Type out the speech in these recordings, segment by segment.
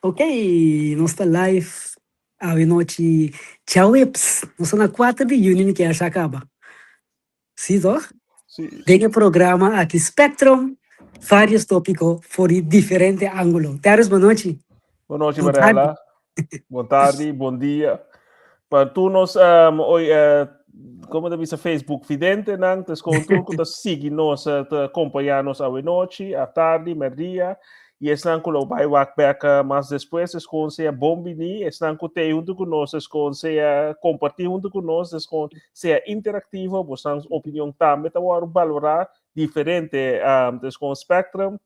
Ok, nós está live à noite. Tchau, Ips. Nós estamos na 4 de junho que já acaba. Sim, só? Sim. Tem o programa aqui Spectrum, vários tópicos por diferente ângulo. Teres, boa noite. Boa noite, Boa tarde. Varela. Boa tarde, bom dia. Para tu nós, hoje, como deve ser Facebook Vidente, não? Então, com tu que sigue nós, te acompanhar nós à noite, à tarde, meio-dia. E estão com o vai back mais depois, es com se bombini, estão com te junto com nós, es com se compartilhar junto com nós, es com se interativo, você opinião também, tá valorar diferente, es com Spectrum.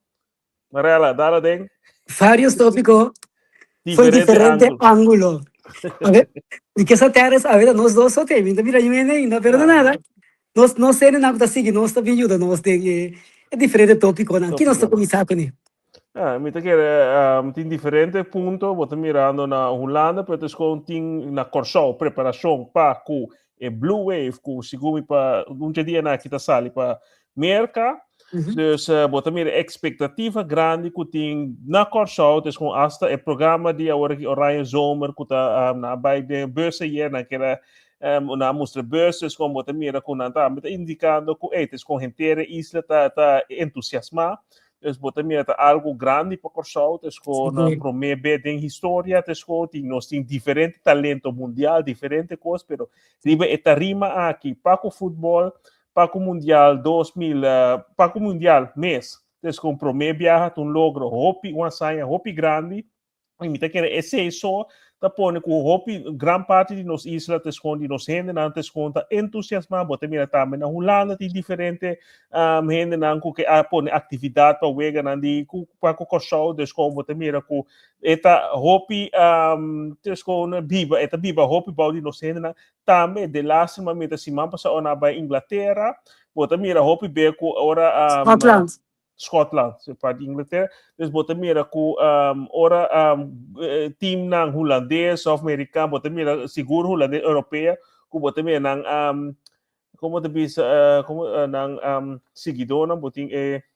Varela, dá den. Vários tópicos por Diferente diferente ângulo. ângulo. Ok? E que essa Teres, a ver, nós dois só temos. Ainda mira, ainda, pero nada. Nós não sei nada que está seguindo, nós estamos ajuda, nós temos diferente tópico, não. Aqui nós estamos começando com ele. Mi te che tem diferente punto, vou mirando na Holanda, pero es con tin na Corsol preparação para cu e Blue Wave cu sigumi para dia na kita sali para merca. Dus vou mira expectativa grande que tem na Corsol, dus com hasta o programa de Orion Zomer que tá na bij de beurs hier na kera na mostra beurs com vou mira com na tá indicando que é com gente isla tá entusiasmada. Dus também é algo grande para Corsol, com promete em história, tem nós tem diferente talento mundial, diferente coisas, pero riba esta rima aqui para o futebol, para o mundial 2000, para o mundial mês, com promete viajar um logro, hopi uma saia, hopi grande, e me quer esse isso tá pondo com hopi gran parte de nos islas de nos gente antes conta entusiasmado, botar mira também na Holanda tem diferente gente não que pone atividade para wega não de para o show descom botar mira com eta hopi descom biba eta biba hopi baudi nos gente não também de lá se mamita se mampa sa ona by Inglaterra botar mira hopi be com ora Scotland, para Inglaterra. Dus bota mira com ora team nang holandês of americano, bota mira seguro holandês europeu, com bota mira nang como te bisa como nang seguidor não botin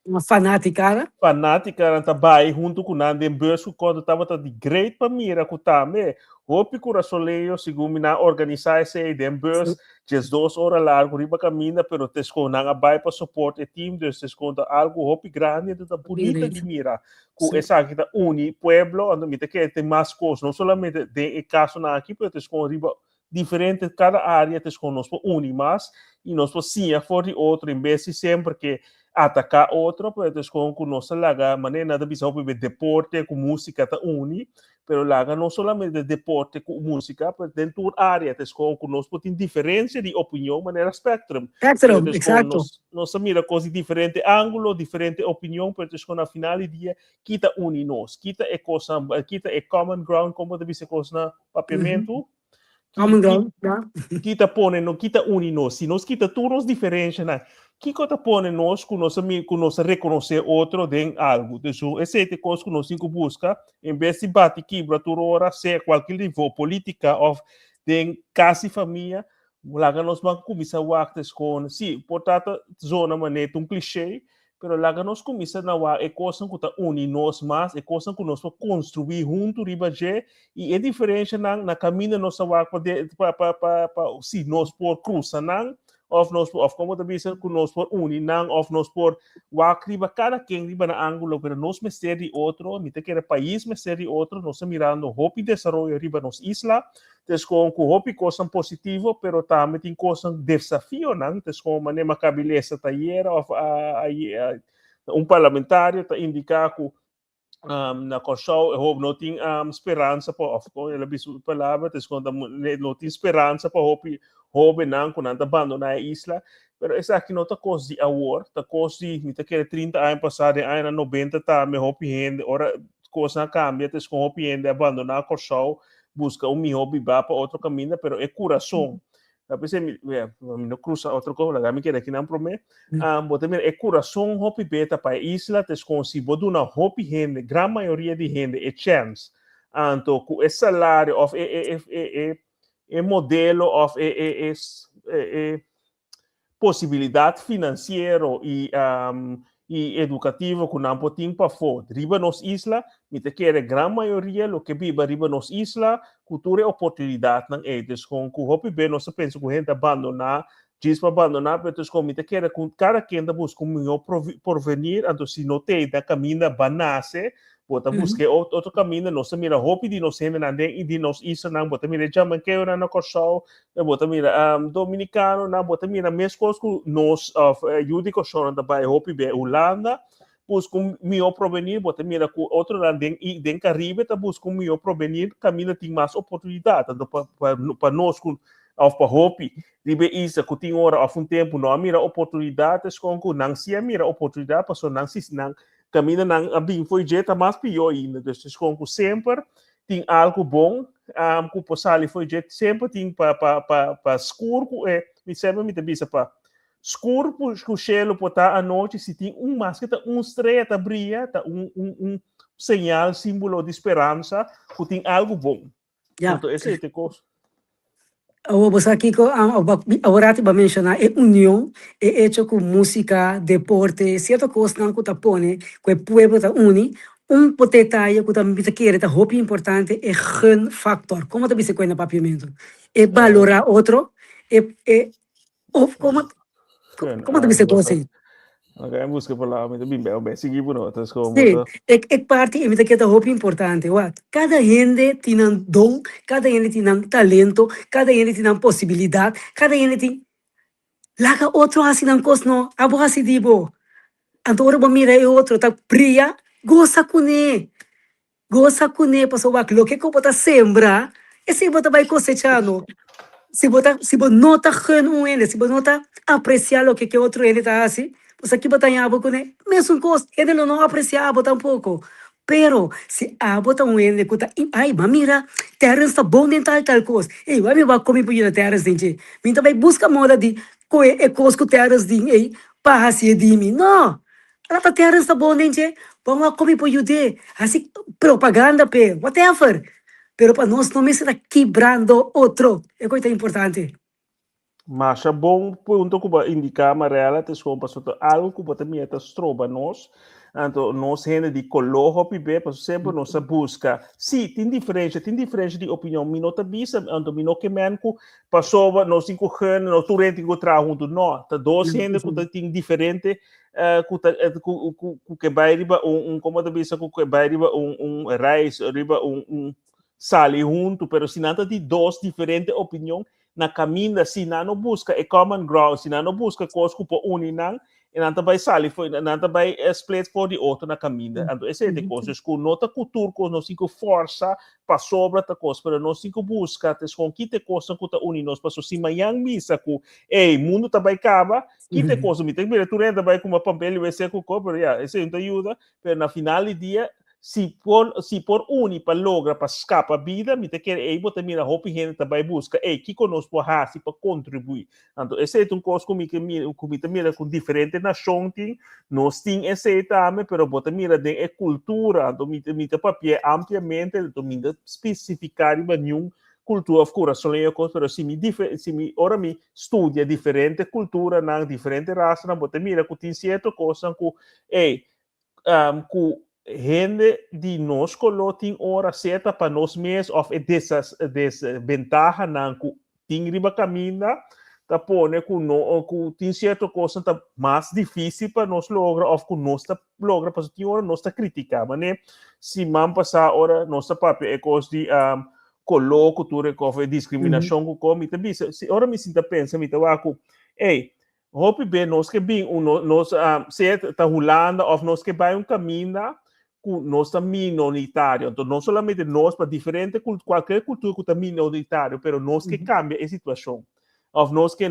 uma fanática, né? Fanática na trabalho junto com nanda em berço quando estava de great para mira com também hopi corazoleio segundo na organizar esse dem berço just 2 horas largo riba caminha pero tesco nanga vai para suporte o time dus tesco algo hopi grande da bonita de mira com essa aqui da uni pueblo onde me que tem mais coisas não somente de caso na aqui pero tesco riba diferente cada área tesco nós uni mais e nós sim for de outro em vez de sempre que atacar outro, pues con nossa laga maneira de bisa de deporte com música ta uni, pero laga não solamente de deporte com música, mas dentro da área, tes com nós tem diferença de opinião maneira spectrum. Spectrum, exato. Nós mira coisas diferente ângulo, diferente opinião, pero tes com na final do dia kita uni nós, kita é coisa, kita é common ground como de bisa coisa na papiamento. Common ground, yeah. Kita pone no kita uni nós, se nós kita turnos diferentes, né? Que coisa põe nós com nós reconhecer outro de algo. Então, esse é o que nós busca, em vez de bater quebra toda hora, se qualquer nível política ou de casa e família, lá nós vamos começar a com, sim, portanto, zona maneira clichê, pero lá nós começamos a é coisa que une nós mais, é coisa que nós vamos construir junto, ribaje, e é diferente na caminho nós para se nós por cruzar, não? Of como te dicen que nos por uninang of nos por wakriba cada quien riba na ángulo pero nos mester de outro mi te quer país mester de outro nos mirando hopi desarrollo riba nos isla tes com hopi coisa positivo pero também tem coisa desafio não tes com manema cabilesa taller of parlamentário ta indicar que na Corsol eu não tem esperança para ela bisu palavra tes com não tem esperança para hope não quando abandonar a isla pero essa aqui não está coisa de award está coisa de me tá quer 30 anos passado ano 90 tá me hope rende ora coisa cambia tes com hope rende abandonar a Corsol busca mi hobby va para outro caminho pero é coração a pessoa me cruza outro coisa lá me quer aqui não promete botar é coração hope beta para a isla tes com se bodo na hope rende gran maioria de rende é chance então com esse salário of modelo of possibilidade financeira e e educativa que não podem para fora. Riba nos isla, me te quer a grande maioria lo que vive riba nos isla, cultura e oportunidade não é. Então, com o hobby bem, nós pensa que a gente abandonar, diz para abandonar, mas com me te quer com cada quem busca um melhor porvenir, então se não tem da caminho banase, bota buscar outro caminho, nós mira hobby de nós ainda não e de nós isso não, bota mira chama que eu não corso, bota mira dominicano, não bota mira mesmo que nós judico chorando da hobby be Holanda, busca um melhor provenir, bota mira com outro lá den Caribe, tá busca um melhor provenir, caminho tem mais oportunidade, então para nós com of para hobby, ribe isso que tem hora of tempo não mira oportunidades com que não se mira oportunidade, para não se não caminho não bem foi jeito mais pior ainda, então com sempre tem algo bom, que o passado foi jeito sempre tem para escuro me sempre me devia para escuro porque o cielo pode à noite se tem máscara estreia brilha sinal símbolo de esperança que tem algo bom. Então esse é o coisa. Você aqui agora te vai mencionar é união é hecho com música, deporte, certa coisa não que tá põe que o povo tá une detalhe que também te quer tá roupa importante é um fator como te dice coisa papiamento é valorar outro como te dice coisa assim. Ok, busca por lá, mas bem, seguir por outras como. Sim, é parte e me que é roupa importante, cada gente tem um dom, cada gente tem um talento, cada gente tem uma possibilidade, cada gente tem laga outro assim não coisa não, abo assim dibo. Então ora mira e outro tá brilha, gosta com ele, pessoal, lo que bota sembra, esse bota vai cosechando. Se você nota com ele, se você nota apreciar o que outro ele tá assim, você aqui bota em abo com ele, mesmo coisa, ele não aprecia abo tampouco. Pero, se abo tá ele, que tá, ai, mas mira, Terence tá bom em tal coisa. Ei, vai me comer por ir na Terence, gente. Então vai buscar moda de coisa que o Terence diz, ei, para se de mim. Não, ela tá Terence tá bom, gente. Vamos comer por ir de, assim, propaganda, whatever. Pero para nós não está quebrando outro. É coisa importante. Mas é bom ponto que indicar amarela, te escolha algo que você também está estroba nós. Então, nós gente de color hobby bem, para sempre nós busca. Sim, tem diferença de opinião. Me nota bisa, então me não que menco passou nós cinco anos, nós tu rente que trago junto não. Tá dois gente que tem diferente, que vai riba como da bisa que vai riba rice, riba sali junto, pero se nada de dois diferentes opiniões na caminho, se não busca é common ground, se não busca coisa que pode unir não, e não vai sair, não vai split for de outro na caminho. Então, essa é a coisa. Com nota cultura, com nós cinco força para sobra da coisa, para nós cinco busca, com que te coisa que tá unir nós, para se manhã missa com, ei, mundo também acaba, que te coisa, me tem que ver, tu renda vai com uma papel e vai ser com o cobre, essa não ajuda, mas na final do dia se por uni para logra para escapar a vida, me te quer aí botar mira roupa e gente também busca que conosco para contribuir. Então esse é coisa que mira com diferente nação tem, nós tem esse também, pero botar mira de cultura, então me te papel ampliamente, então me especificar em nenhum cultura of course, só leio coisa, pero se me ora me estudia diferente cultura na diferente raça, na botar mira que tem certa coisa que gente de nós coloquem hora certa para nós mesmos of dessas desventajas não que tem riba caminho tá pone que tem certa coisa tá mais difícil para nós lograr of que nós tá logra para tem hora nós tá criticar mas se man passar hora nós tá papel é coisa de coloco tudo que discriminação que come também se hora me sinta pensa me tá que ei hope bem nós que bem nós se tá rolando of nós que vai caminho nós também minoritário, então não somente nós, para diferente qualquer cultura que está minoritário, mas nós que cambia a situação. Ou nós que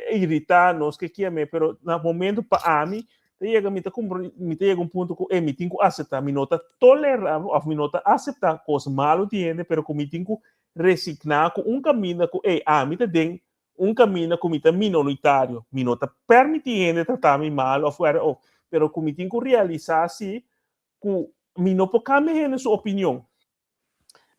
irritar, nós que queimar, mas no momento para mim, chega um ponto que me tenho que aceitar, me nota tolerar, ou me nota aceitar coisas mal tiene, mas me tenho que resignar com caminho que me tem caminho que me está minoritário, me nota permitir tratar-me mal, ou fora, mas me tenho que realizar assim, que me não pode cambiar sua opinião.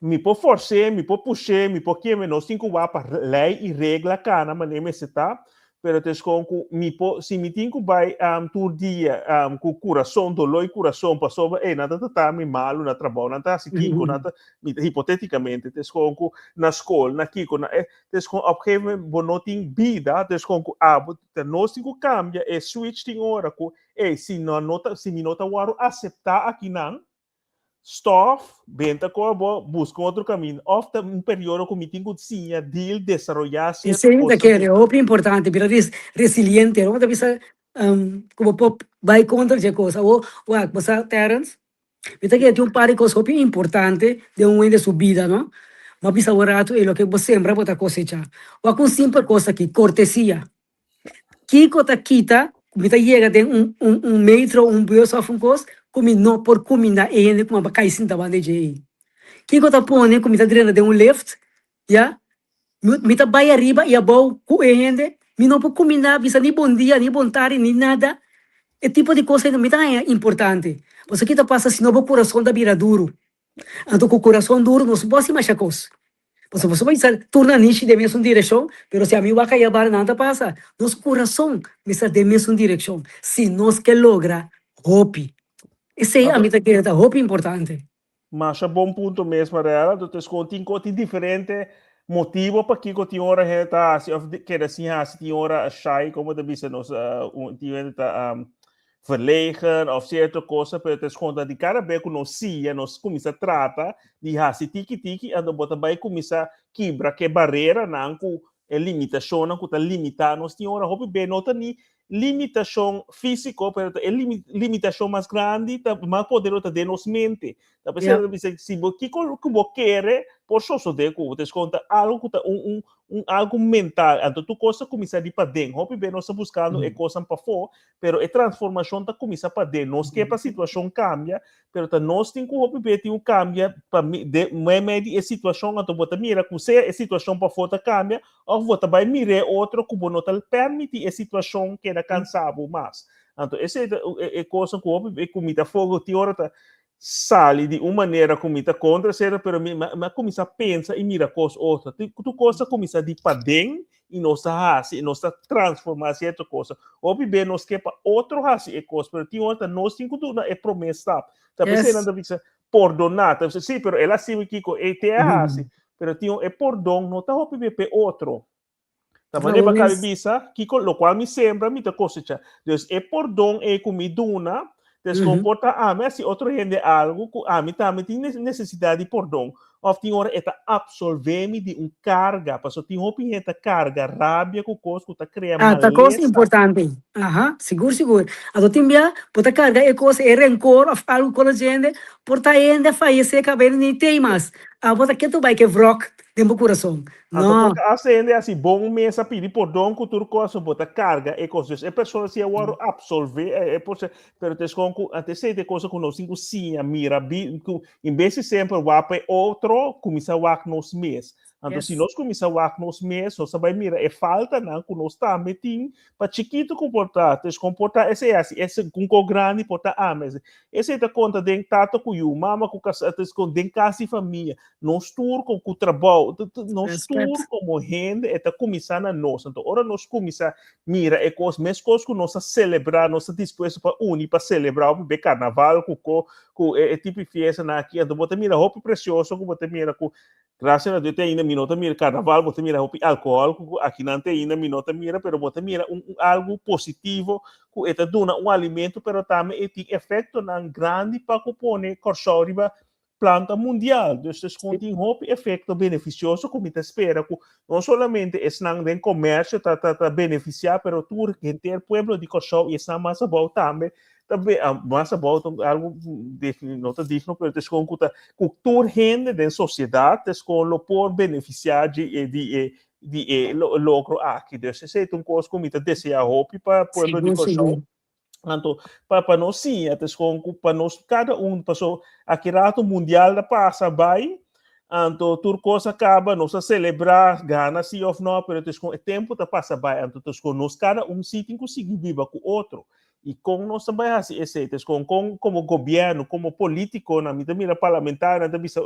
Me pode forçar, me pode puxar, me pode queimar, nós temos que ir para lei e regra cá, na maneira que está. pero te com se me tinha vai tur dia com coração dolor e coração passou nada tá me malo na trabalho nada assim kiko nada hipoteticamente te com na escola na kiko na te com op gegeven moment bonoting vida te com te nós tinha cambia switch ting hora com se não nota se me nota waro aceitar aqui não stop, venta com busca outro caminho. Ofta um período que me tenho sim, deal, desarrollar Esse certas ainda coisas. que é muito importante, para resiliente, não deve ser como pop vai contra a coisa. Ou você Terence, então que tem par de coisas muito importante de de sua vida, não? Mas bisa barato é o que você sempre pode cosechar. Ou com simples coisa aqui, cortesia. Kiko ta kita, mita chega de metro, bus of coisa, como não por comida ainda como para cair da banda de Kiko ta põe como mita drena de lift, já? Mita vai arriba e a boa com ainda, mi não pode combinar, bisa nem bom dia, nem bom tarde, nem nada. É tipo de coisa que mita é importante. Você que tá passa se não o coração da vira duro. Então com o coração duro não se pode mais coisa. Você vai dizer, torna niche de mesma direção, mas se a mim vai cair nada passa. Nosso coração está de mesma direção. Se nós que logra, hope. Esse é a minha querida, hope importante. Mas é bom ponto mesmo, real. Tu tens contin diferente motivo para que a hora está se quer assim se a hora shy como de bisa nos tiver tá verlegen of certa coisa, pero tens conta de cada vez que nós sia, nós começa a tratar de se tiki ando bota vai começa quebra que barreira não com limitação não com tá limitar nós tinha hora hope bem nota ni limitação física, pero é limitação mais grande, mais poderosa de nos mente. Tá pensando se você quer, por só de que você conta algo que algo mental, então tu coisa começa de para dentro, hope bem nós buscando é coisa para fora, pero a transformação tá começa para dentro, nós que a situação cambia, pero tá nós tem que hope bem tem cambia para de medir a situação, então bota mira com se a situação para fora cambia, ou bota vai mirar outro que não tá permite a situação que era cansado mais. Então essa é coisa que hope com muita fogo teórica sale de uma maneira como está contra ser, pero mas começa a pensar e mira coisa outra. Tu coisa começa de para dentro e nossa raça, e nossa transformar certa coisa. Ou bem nós que para outro raça é coisa, pero tem outra nós tem que tudo é promessa. Tá pensando na perdonar, tá sim, pero ela sim que é raça, pero tem é perdão, não tá hope bem outro. Tá maneira para bisa, que lo qual me sembra me tá coisa. Então é perdão é comiduna. Descomporta mas se outro rende algo que mim também tem necessidade de perdão ou tem hora eta absolver-me de carga, porque tem roupa carga, rabia com coisa que tá criando tá coisa importante. Seguro. Então tem bia, pode carga é coisa é rancor of algo com a gente, porta ainda faz esse cabelo nem tem mais. Bota que tu vai que vrock dentro do coração. Não. Então, acende assim, bom mês a pedir perdão com tudo coisa, bota carga e coisas. A pessoa se eu absolver, pero te com até sei de coisa que nós cinco sim, mira, em vez de sempre vai para outro, começa a war nos mês. Então, se nós começamos a nos mês, nós vai mirar, é falta não que nós também tem para chiquito comportar, esse é assim, esse com grande portar mas esse é da conta de tato com o mama com de casa e família, nós tur com o trabalho, nós tur como gente, é começando a nós. Então, ora nós começar mira é coisa, mesmo coisa que nós celebrar, nós disposto para unir para celebrar o carnaval com tipo de festa na aqui, então bota mira roupa preciosa, com bota mira com graças a Deus tem ainda minota mira carnaval, bota mira álcool, aqui não tem ainda minota mira, pero bota mira algo positivo, que é dona alimento, pero também tem efeito não grande para que pone corçoriba planta mundial. Então, tem efeito beneficioso, como te espera, que não somente é não comércio, tá beneficiar, pero tu gente pueblo de Corsol e está mais bom também mais bom algo nota digno, pero com cultura gente da sociedade, com o por beneficiar de logro aqui. Então, esse é coisa que me deseja hope para o pueblo de Corsol. Então, para nós sim, para nós cada passou aqui rato mundial da passa vai, então tudo coisa acaba, nós a celebrar, gana sim ou não, pero o tempo da passa vai, então nós cada sim tem que conseguir viver com o outro. E com nós também assim, como governo, como político, na mira parlamentar, na mira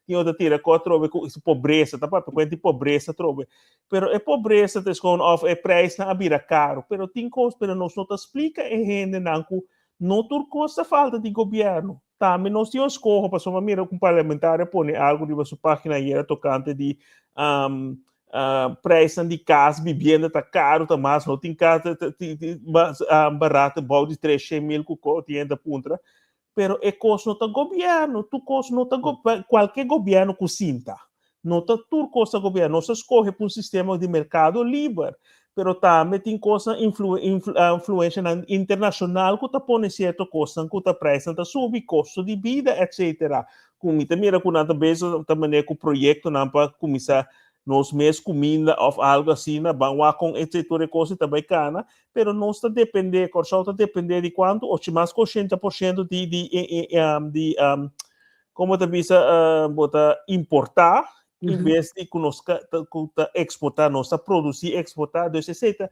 tinha outra tira com trove com pobreza, tá para quanto pobreza trove. Pero é pobreza com of é preço na abira caro, pero tem coisa, pero nós não explica e gente não tur costa falta de governo. Também nós temos corro para soma mira com parlamentar pone algo de sua página aí tocante de preço de casa, vivenda está caro, tá mais, não tem casa barato, bom de 300 mil que tinha da punta, pero é coisa não tá governo, tu coisa não tá qualquer governo que sinta, não tá tudo coisa governo, nós escolhe para um sistema de mercado livre, pero também tem coisa influência internacional que tá põe certa coisa, que tá preço, tá subir custo de vida, etc. Como mira com nada vez também com o projeto não para começar nós mesmos comida ou algo assim, vamos com etc. coisa também cana, pero nós está depender, só está depender de quanto, ou mais 80% de como te bisa bota importar, em vez de que nós exportar, nós produzir, exportar, então essa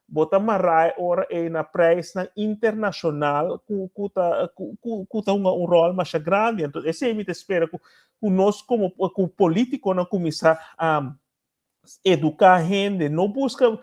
bota marrar ora é na preço internacional que tá um rol mais grande, então esse é me espera que nós como político não começar a educar a gente, não busca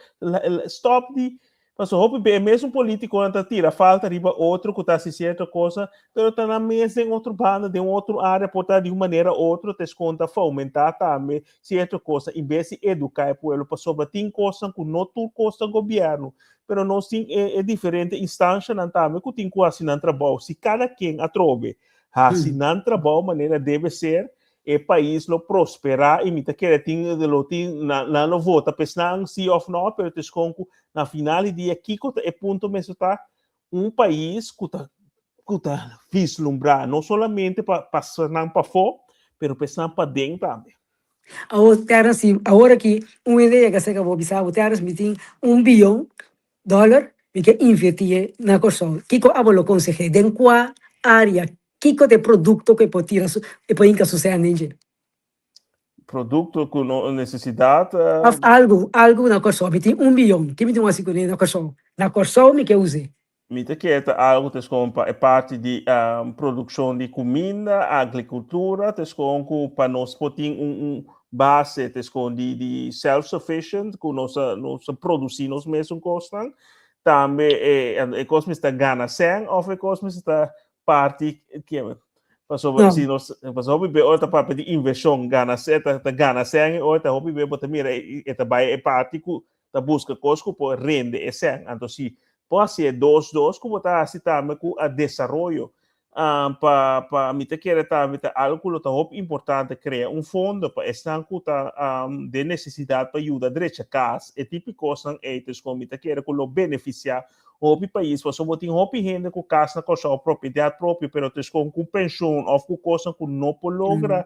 stop de mas o mesmo político anda tira falta riba outro que está se certa coisa, pero está na mesa em outro bando, de outra área, pode de uma maneira ou outra, te conta fomentar também certa coisa, em vez de educar o povo, para sobre tem coisa que não tudo costa governo, pero nós tem diferente instância não também que tem que assinar trabalho, se cada quem atrove assinar trabalho, maneira deve ser e país lo prosperar e mita querer ting de lo ting na no vota pesnang si of no pero tes conco na final dia kiko é ponto mesmo tá país que tá vislumbrar não somente para passar para fora pero pensar para dentro também. Agora que uma ideia que se acabou de pensar, o terras me tem $1 bilhão que investir na coisa. Kiko abolo consegue de qual área Kiko de produto que pode tirar e pode encaixar sucesso ninguém. Produto com necessidade. Algo na coisa. Me tem $1 bilhão. Que me tem uma segurança na coisa. Na coisa me que use. Me tem que algo que é parte de produção de comida, agricultura, para nós poder base de self-sufficient, que nós produzimos mesmo costas. Também é coisa está ganha sem, ou é coisa está parte que é passou se nós passou bem outra parte de inversão gana sem outra hobby bem botar mira eta vai parte que tá busca coisa que pode render esse então se pode ser dois que botar assim também com a desenvolvimento para me ter que também algo que é importante criar fundo para estar com de necessidade para ajudar direita casa é tipo coisa é isso como me ter que o beneficiar o país, você pode ter gente que casa com sua propriedade própria, mas com pensão ou com coisa que não pode lograr,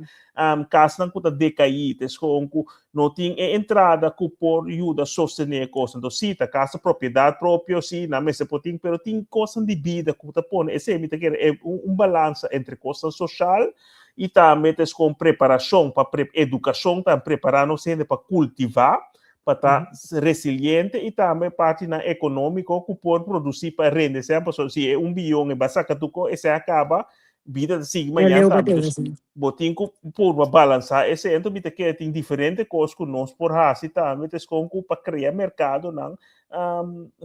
casa que está decaída, com não tem entrada que pode ajudar a sostener coisa. Então, se a casa propriedade própria, sim, na mesa pode ter, mas tem coisa de vida que está pondo. Esse é balanço entre coisa social e também com preparação para educação, para preparar-nos para cultivar, para estar resiliente e também parte na econômica que pode produzir para render. Se é $1 bilhão e basta que esse acaba vida de sigma já também. Botinho por balançar esse então bita que tem diferente coisas que nós por raça também com para criar mercado não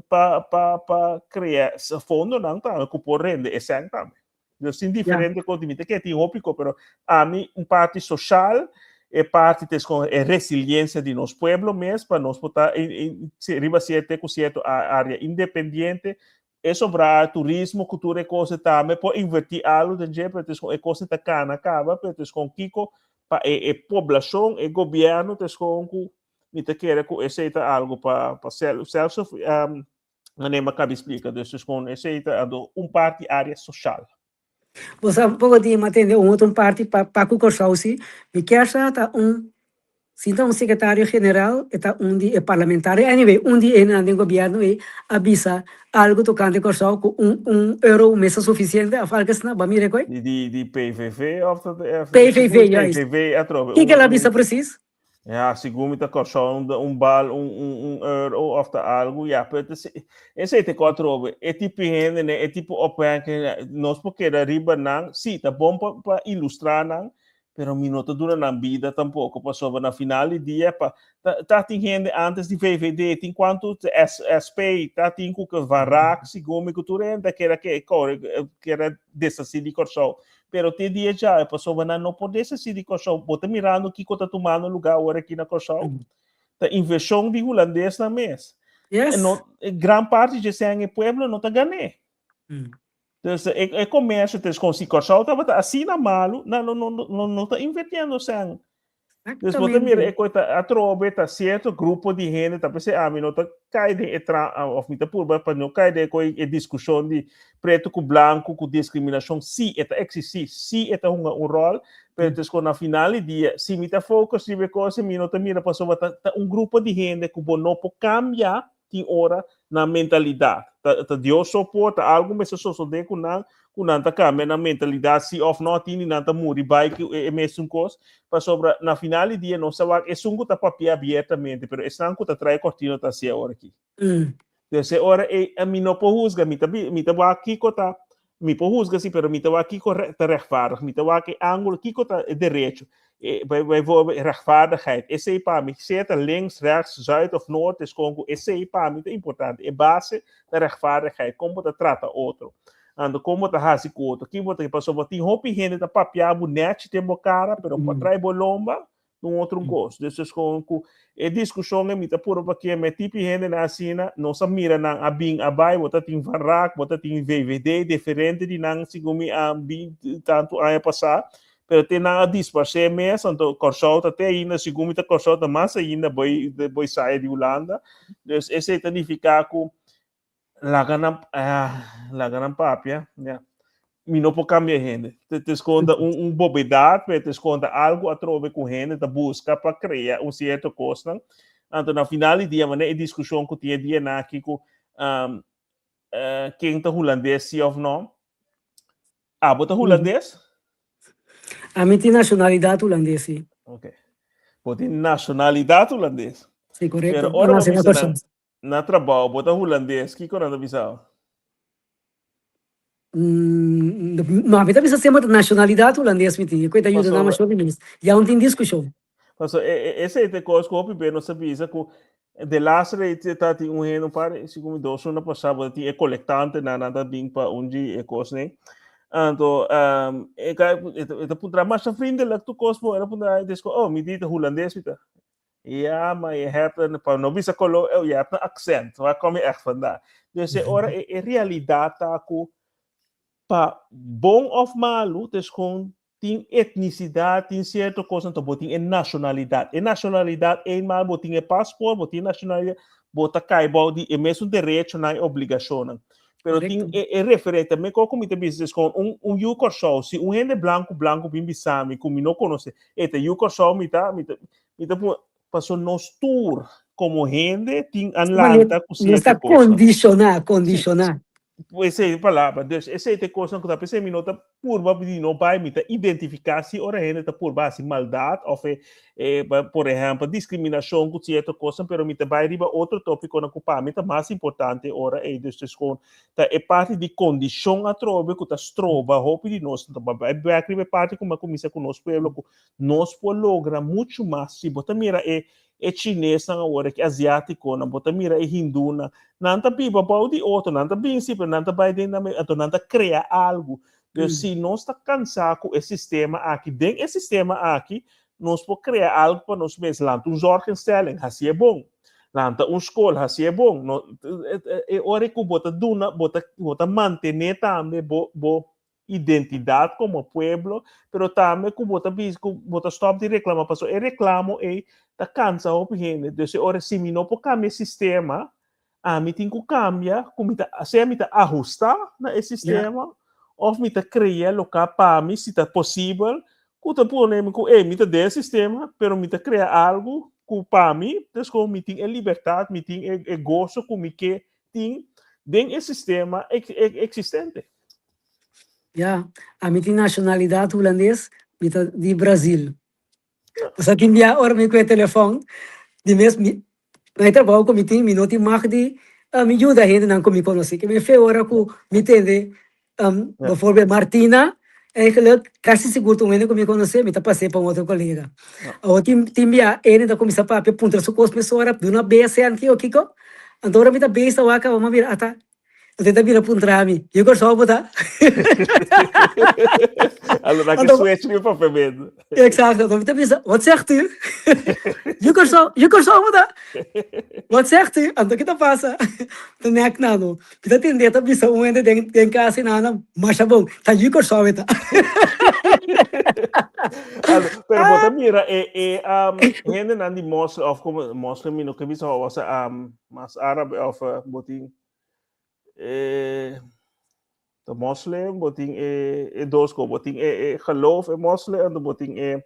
para criar fundo não também que pode render esse também. Eu sim diferente coisa bita que tem ópico, pero a mim parte social é parte com a resiliência de nosso povo mesmo, para nós botar em certa área independente, é sobre turismo, cultura e coisa também, para invertir algo de jeito, é coisa da cana, acaba, mas com Kiko, para a população, o governo, com me te quer que aceita algo para self nem acaba explica, com aceita parte área social. Você pode atender outra parte para o curso, me quer está se então secretário geral está de parlamentar, anyway, de no governo e avisa algo tocante curso com €1 mês suficiente a falar que se não vai me recolher. De PVV ou PVV, já. PVV O que ela avisa precisa? Ja, segundo me corso bal, euro of algo, ja, pero esse te quatro, é tipo gente, né, é tipo open que nós porque da riba não, sim, tá bom para ilustrar não, pero minuto dura na vida tampouco, passou na final de dia, tá tem gente antes de VVD, tem quanto SP, tá tem que varak, segundo me cultura, que era que era dessa de corso. Pero te dia já, a pessoa não pode se de coxão, bota mirando que está tomando lugar agora aqui na coxão, tá inversão de holandês na mês. Yes. Gran parte de sangue pueblo não está ganhando. Então, é comércio, com si coxão, tá assim na malo, não está invertendo sangue. Dus wat meer Exatamente. ik ooit atrobe ta certo grupo de gente tá pensei a mim não tá cai de of mita purba para não cai de coi discussão de preto com branco com discriminação se eta existe se eta um rol pero com na final dia se mita focus de coisa mim não tá mira passou grupo de gente que não pode cambiar tem hora na mentalidade tá Deus suporta algo mas só de com nanta cambia na mentalidade se of not ini nanta muri baik é mesmo coisa para sobre na final do dia não sabe é sungo tá papel abertamente pero é sanco tá trai cortina tá se hora aqui dessa hora é a mim não pode me tá aqui cota me pode sim pero me tá aqui correto rechtvaardig me tá aqui ângulo aqui cota direito vai rechtvaardigheid esse é para mim certa links rechts zuid of noord is congo esse é para mim é importante é base da rechtvaardigheid como tá trata outro ando como tá hasi com outro que você passou botar roupa gente tá papiar bonete tem cara pero para trás bolomba um outro gosto desses com é discussão é mita puro porque é tipo gente na assina não se mira na abing abai bota tem varrak bota tem VVD diferente de não segundo a tanto a passar pero tem na disparce mês então corso até ainda segundo tá corso tá mais ainda boi sair de Holanda dus esse significa que laganam papia, yeah. Mi não pode cambiar gente. Te esconda bobidade, te esconda algo a trove com gente, te busca para criar certo coisa. Então, na final do dia, a discussão que tinha dia na aqui com quem está holandês, sim ou não. Ah, bota holandês? A mim tem nacionalidade holandesa, sim. Ok. Bota nacionalidade holandês. Sim, correto. Pero, ora, na trabalho, bota holandês, que corando avisar? Não, a mim também se chama nacionalidade holandesa, me tinha. Coita ajuda na mais chauvinista. Já não tem discussão. Então, esse é o coisa que eu bem não sabia, que de last rate tá tem reno para segundo dois na passada tem colectante na nada bem para onde é coisa né. Então, é putra mais a frente lá tu coisa era putra disco oh me dita holandês pita. Ja, maar je hebt een novice colo, je hebt een accent. Waar kom je echt vandaan? Dus in realidade tá pa bom of malo, dus gewoon tem etnicidade, tem certa coisa, então botem é nacionalidade. E nacionalidade eenmaal botem é paspoort, botem nacionalidade, bota caibo de é mesmo direito na obrigação. Pero tem é referente também como te business com yucor show, se gente branco bem bisami, como não conhece, este yucor show mita passou nos tour como gente tem Atlanta com certa coisa. Condicionar. Essa é a palavra. Essa é a coisa que está pensando, me nota purba de não vai me identificar se ora gente está purba assim maldade ou por exemplo discriminação com certa coisa, pero me vai riba outro tópico na culpa, me mais importante ora é destes com é parte de condição a trove que está trova hope de nós, então vai parte como começa com nós pueblo, nós pode lograr muito mais se bota mira é chinês na hora que asiático na bota mira é hindu na nanta pipa pau de outro nanta princípio nanta vai dentro então nanta criar algo dus se nós está cansado com esse sistema aqui dentro esse sistema aqui nós podemos criar algo para nós mesmos lá um zorgenstelling assim é bom lá escola assim é bom é hora que bota manter também identidade como pueblo, pero também que bota stop de reclamar, passou é reclamo e tá cansa o gente, então ora se me não pode cambiar sistema, a mim tem que cambiar, como se me tá ajustar na esse sistema, ou me tá criar local para mim se tá possível, que tá ponendo que me tá desse sistema, pero me tá criar algo que para mim, então me tem liberdade, me tem gosto como que tem dentro esse sistema existente. Ja, a mim tem nacionalidade holandesa, de Brasil. Só que enviar hora me com o telefone, de mesmo, eu trabalho com tem minuto e mais de me ajuda a gente não me conhece, que me fez hora com me entender, Yeah. por exemplo, Martina, é que eu quase seguro também que me conhece, me tá passei para um outro colega. Yeah. O te enviar, ele ainda começa a apontar sua coisa, pessoa, de uma vez, aqui, o Kiko, então agora me tá bem, está lá, vamos virar, tá? Eu tento virar para um trame, eu gosto de botar. Allora, che Então, switch nu para medo. exact, dan moet je wat zegt u? Je kan zo moeten. Wat zegt u? Ando kita pasa. Dan nek na no. Kita tinde ta bisa uende den kasi na na mashabong. Ta you kan zo weta. Allora, pero bota mira, gente não de mostra of como mostra mino que bisa was mas árabe of botin de moslim botin dos ko botin geloof en moslim en de botin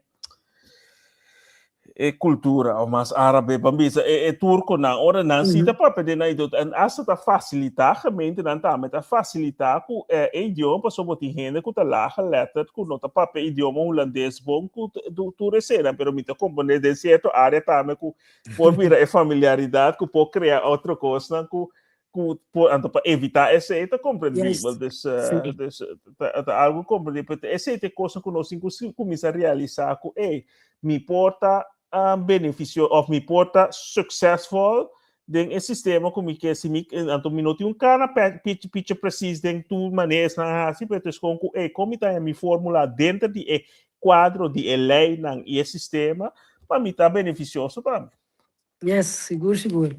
cultura ou mais árabe bambisa turco na ora não se tá para pedir na idade e essa tá facilitar realmente não tá mas tá facilitar com idioma para só botar gente que tá lá letra com nota papel idioma holandês bom com tu recebe pero me tá compreender de certa área tá mas com por vir familiaridade com por criar outra coisa com para evitar essa é compreendível algo compreendível essa é coisa que nós começa a realizar com me importa beneficio of me porta successful den sistema como que se me anto minuto um cara pitch preciso den tu maneiras na assim para com como tá me fórmula dentro de quadro de lei nan e sistema para mim tá beneficioso para mim. Yes, seguro.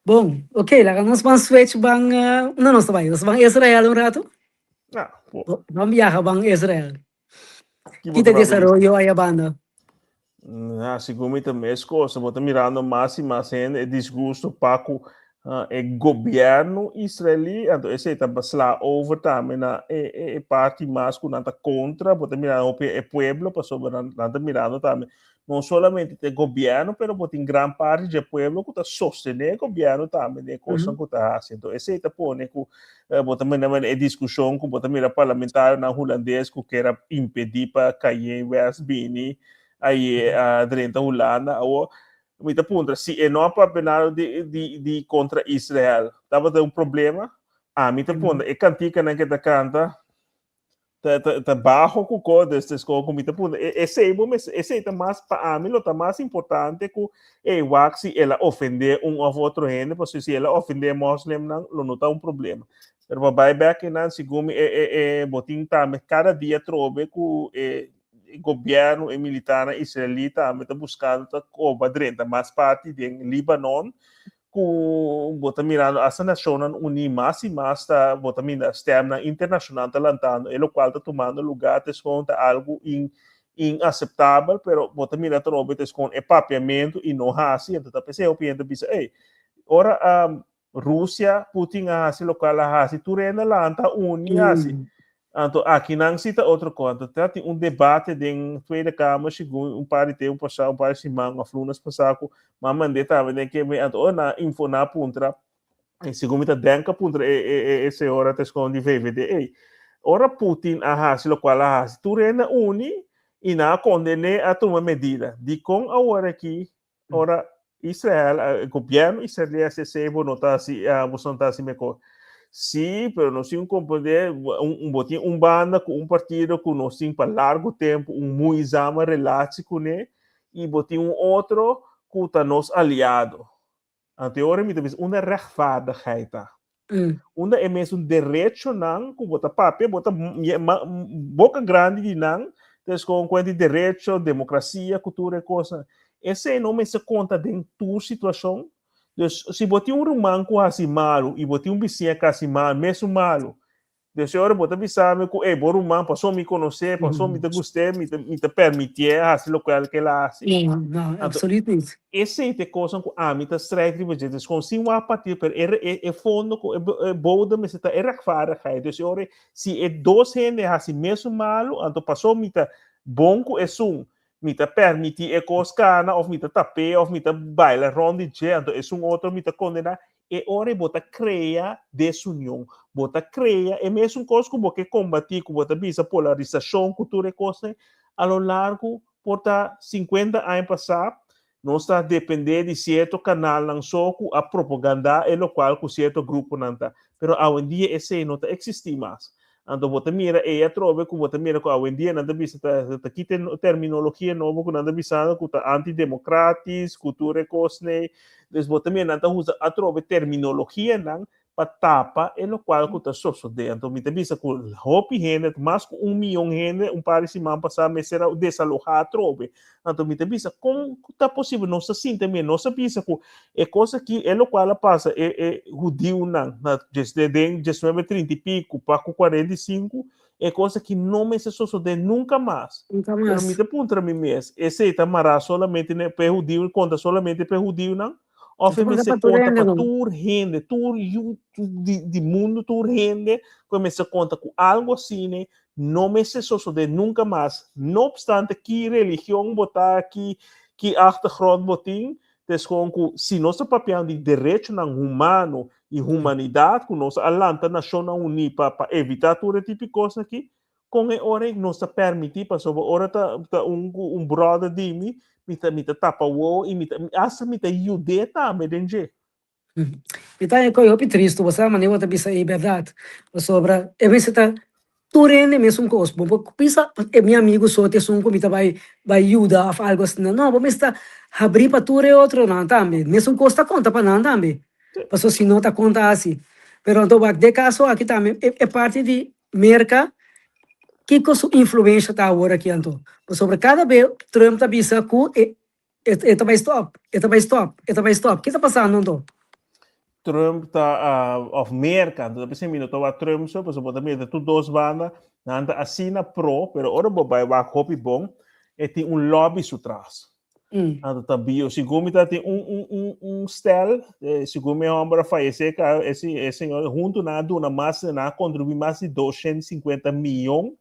Bom, ok, lá nós vamos switch bang não nós vamos Israel rato. Vamos viajar bang Israel. Kita desarrollo aí a banda. Segundo também as coisas, vou mirando mais e mais gente, desgosto para o governo israelí, então esse está basla over também na parte mais que nada contra, vou mirando o pueblo, passou nada mirando também, não somente o governo, mas vou tem grande parte do pueblo que está sustentando o governo também, né, coisa que está fazendo, então esse está pondo que vou também na discussão que vou também parlamentar na holandês que quer impedir para cair West Bini aí dentro da Holanda ou muita ponta se é não para penar de contra Israel tava ter problema muita ponta é cantica na que tá canta tá baixo com coisa desses com muita ponta esse é mais para mim tá mais importante que se ela ofender ou outro gente porque se ela ofender muslim não tá problema pero vai back na segundo botin tá cada dia trove com governo e militar israelita está buscando cobrar mais parte de Líbano com bota mirando as nações unidas e mais está bota mirando externa internacional talantando e o qual está tomando lugar desconta algo inaceitável pero bota mirando trobe com papiamento e não assim então tá pensando bisa ora Rússia Putin assim local assim tu renda lá anta assim. Então, aqui não cita outro conto. Tem debate de Tweede Kamer, segundo par de tempo passado, par de semana, flunas passado, mas mandei também que me na info na puntra, segundo me denka puntra essa hora te esconde VVD. Ora Putin se lo qual se tu rena uni e na condene a tomar medida. De com a hora aqui, ora Israel, o governo israelense se notar se notar se me sim, pero não se compreender banda com partido que não se para largo tempo muito exame relaxe com ele e botar outro que está nos aliado. Anteriormente, uma rechtvaardigheid. Uma é mesmo direito não, que bota papel, bota boca grande de não, então com quanto direito, democracia, cultura e coisa. Esse não me se conta de tua situação. Se você romano que assim malo e você vizinho que assim malo, mesmo malo, Deus agora você sabe que bom romano passou me conhecer, passou me gostar, me permitir fazer o que ele faz. Não, absolutamente. Essa é a coisa que me está estranho, porque eles conseguem a partir é fundo é bom de me está rechtvaardigheid. Dus agora se é dois gente assim mesmo malo, então passou me tá bom que é me tá permitir é coscana ou me tá tapé ou me tá baila ronde então é outro me tá condenar e ora bota cria desunião bota cria é mesmo coisa que você combater que você visa polarização cultura e coisa a lo largo por 50 anos passar, nós está depender de certo canal não só com a propaganda e lo qual com certo grupo não tá. Pero hoje em dia esse não está existe mais. Então você mira e trove que você mira que hoje em dia não está aqui tem terminologia nova que não está visando que está antidemocrático, cultura cosne. Então você mira não usa a trove terminologia não para tapa e lo qual que está sucedendo. Então me visa que hopi gente, mais que 1 milhão de gente, par de semana passada me será desalojar trove. Então me visa como está possível não se assim também não se pensa que é coisa que é o qual passa é judeu não desde 1930 e pico para 45 é coisa que não me se sucede nunca mais. Nunca Pero me mais. te pergunta a mim mesmo, esse está mará solamente né para judeu conta solamente para judeu não? Ou Então, me mas é se para tudo conta ainda para não. toda gente, todo de mundo, toda gente, como se conta com algo assim, né? Não me se sucede nunca mais. Não obstante que religião botar aqui que achtergrond botin, descom que se nosso papel de direito não humano e humanidade, que nossa alanta nação unir para evitar todo tipo de coisa aqui, com a hora nos permitir para sobre hora tá brother de mim mita tapa o e mita asa mita yude também denge. Então, eu triste, você mas eu também sei verdade. Sobre, é bem se tá turene mesmo com os bom, pisa é meu amigo só te sum comita vai ajuda a algo assim. Não, vamos estar abrir para ture outro não também. Mesmo custa conta para não também. Passou se não tá conta assim. Pero então, de caso aqui também é parte de merca que com sua influência tá agora aqui então. Sobre cada vez Trump tá bisa ku e vai stop, e vai stop, e vai stop. O que tá passando então? Trump tá of merka, então pensei mino to Trump so, pues também de tu dos banda, nanda assina pro, pero ora bobai wa copy bom, e tem lobby su trás. Então também, se como tá tem stel, se como é ombra faz esse senhor junto na dona mais na contribui mais de 250 milhões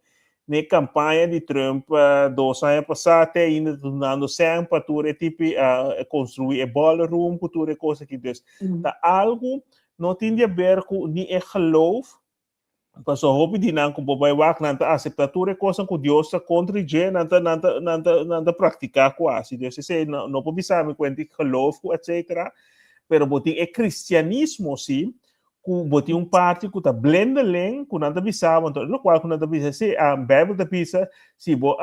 na campanha de Trump 2 anos passados, até ainda dando sempre para tudo tipo construir a ballroom, para tudo coisa que Deus. Tá algo não tem a ver com nem geloof, mas o hobby de não como vai wak nanta aceitar tudo coisa que Deus está contra e nanta praticar quase. Deus se não pode saber quanto geloof, etc. Pero botin é cristianismo sim. Botin parte que tá blenda len, que nada bisava, então, no qual que nada bisa, se a Bíblia da bisa, se bo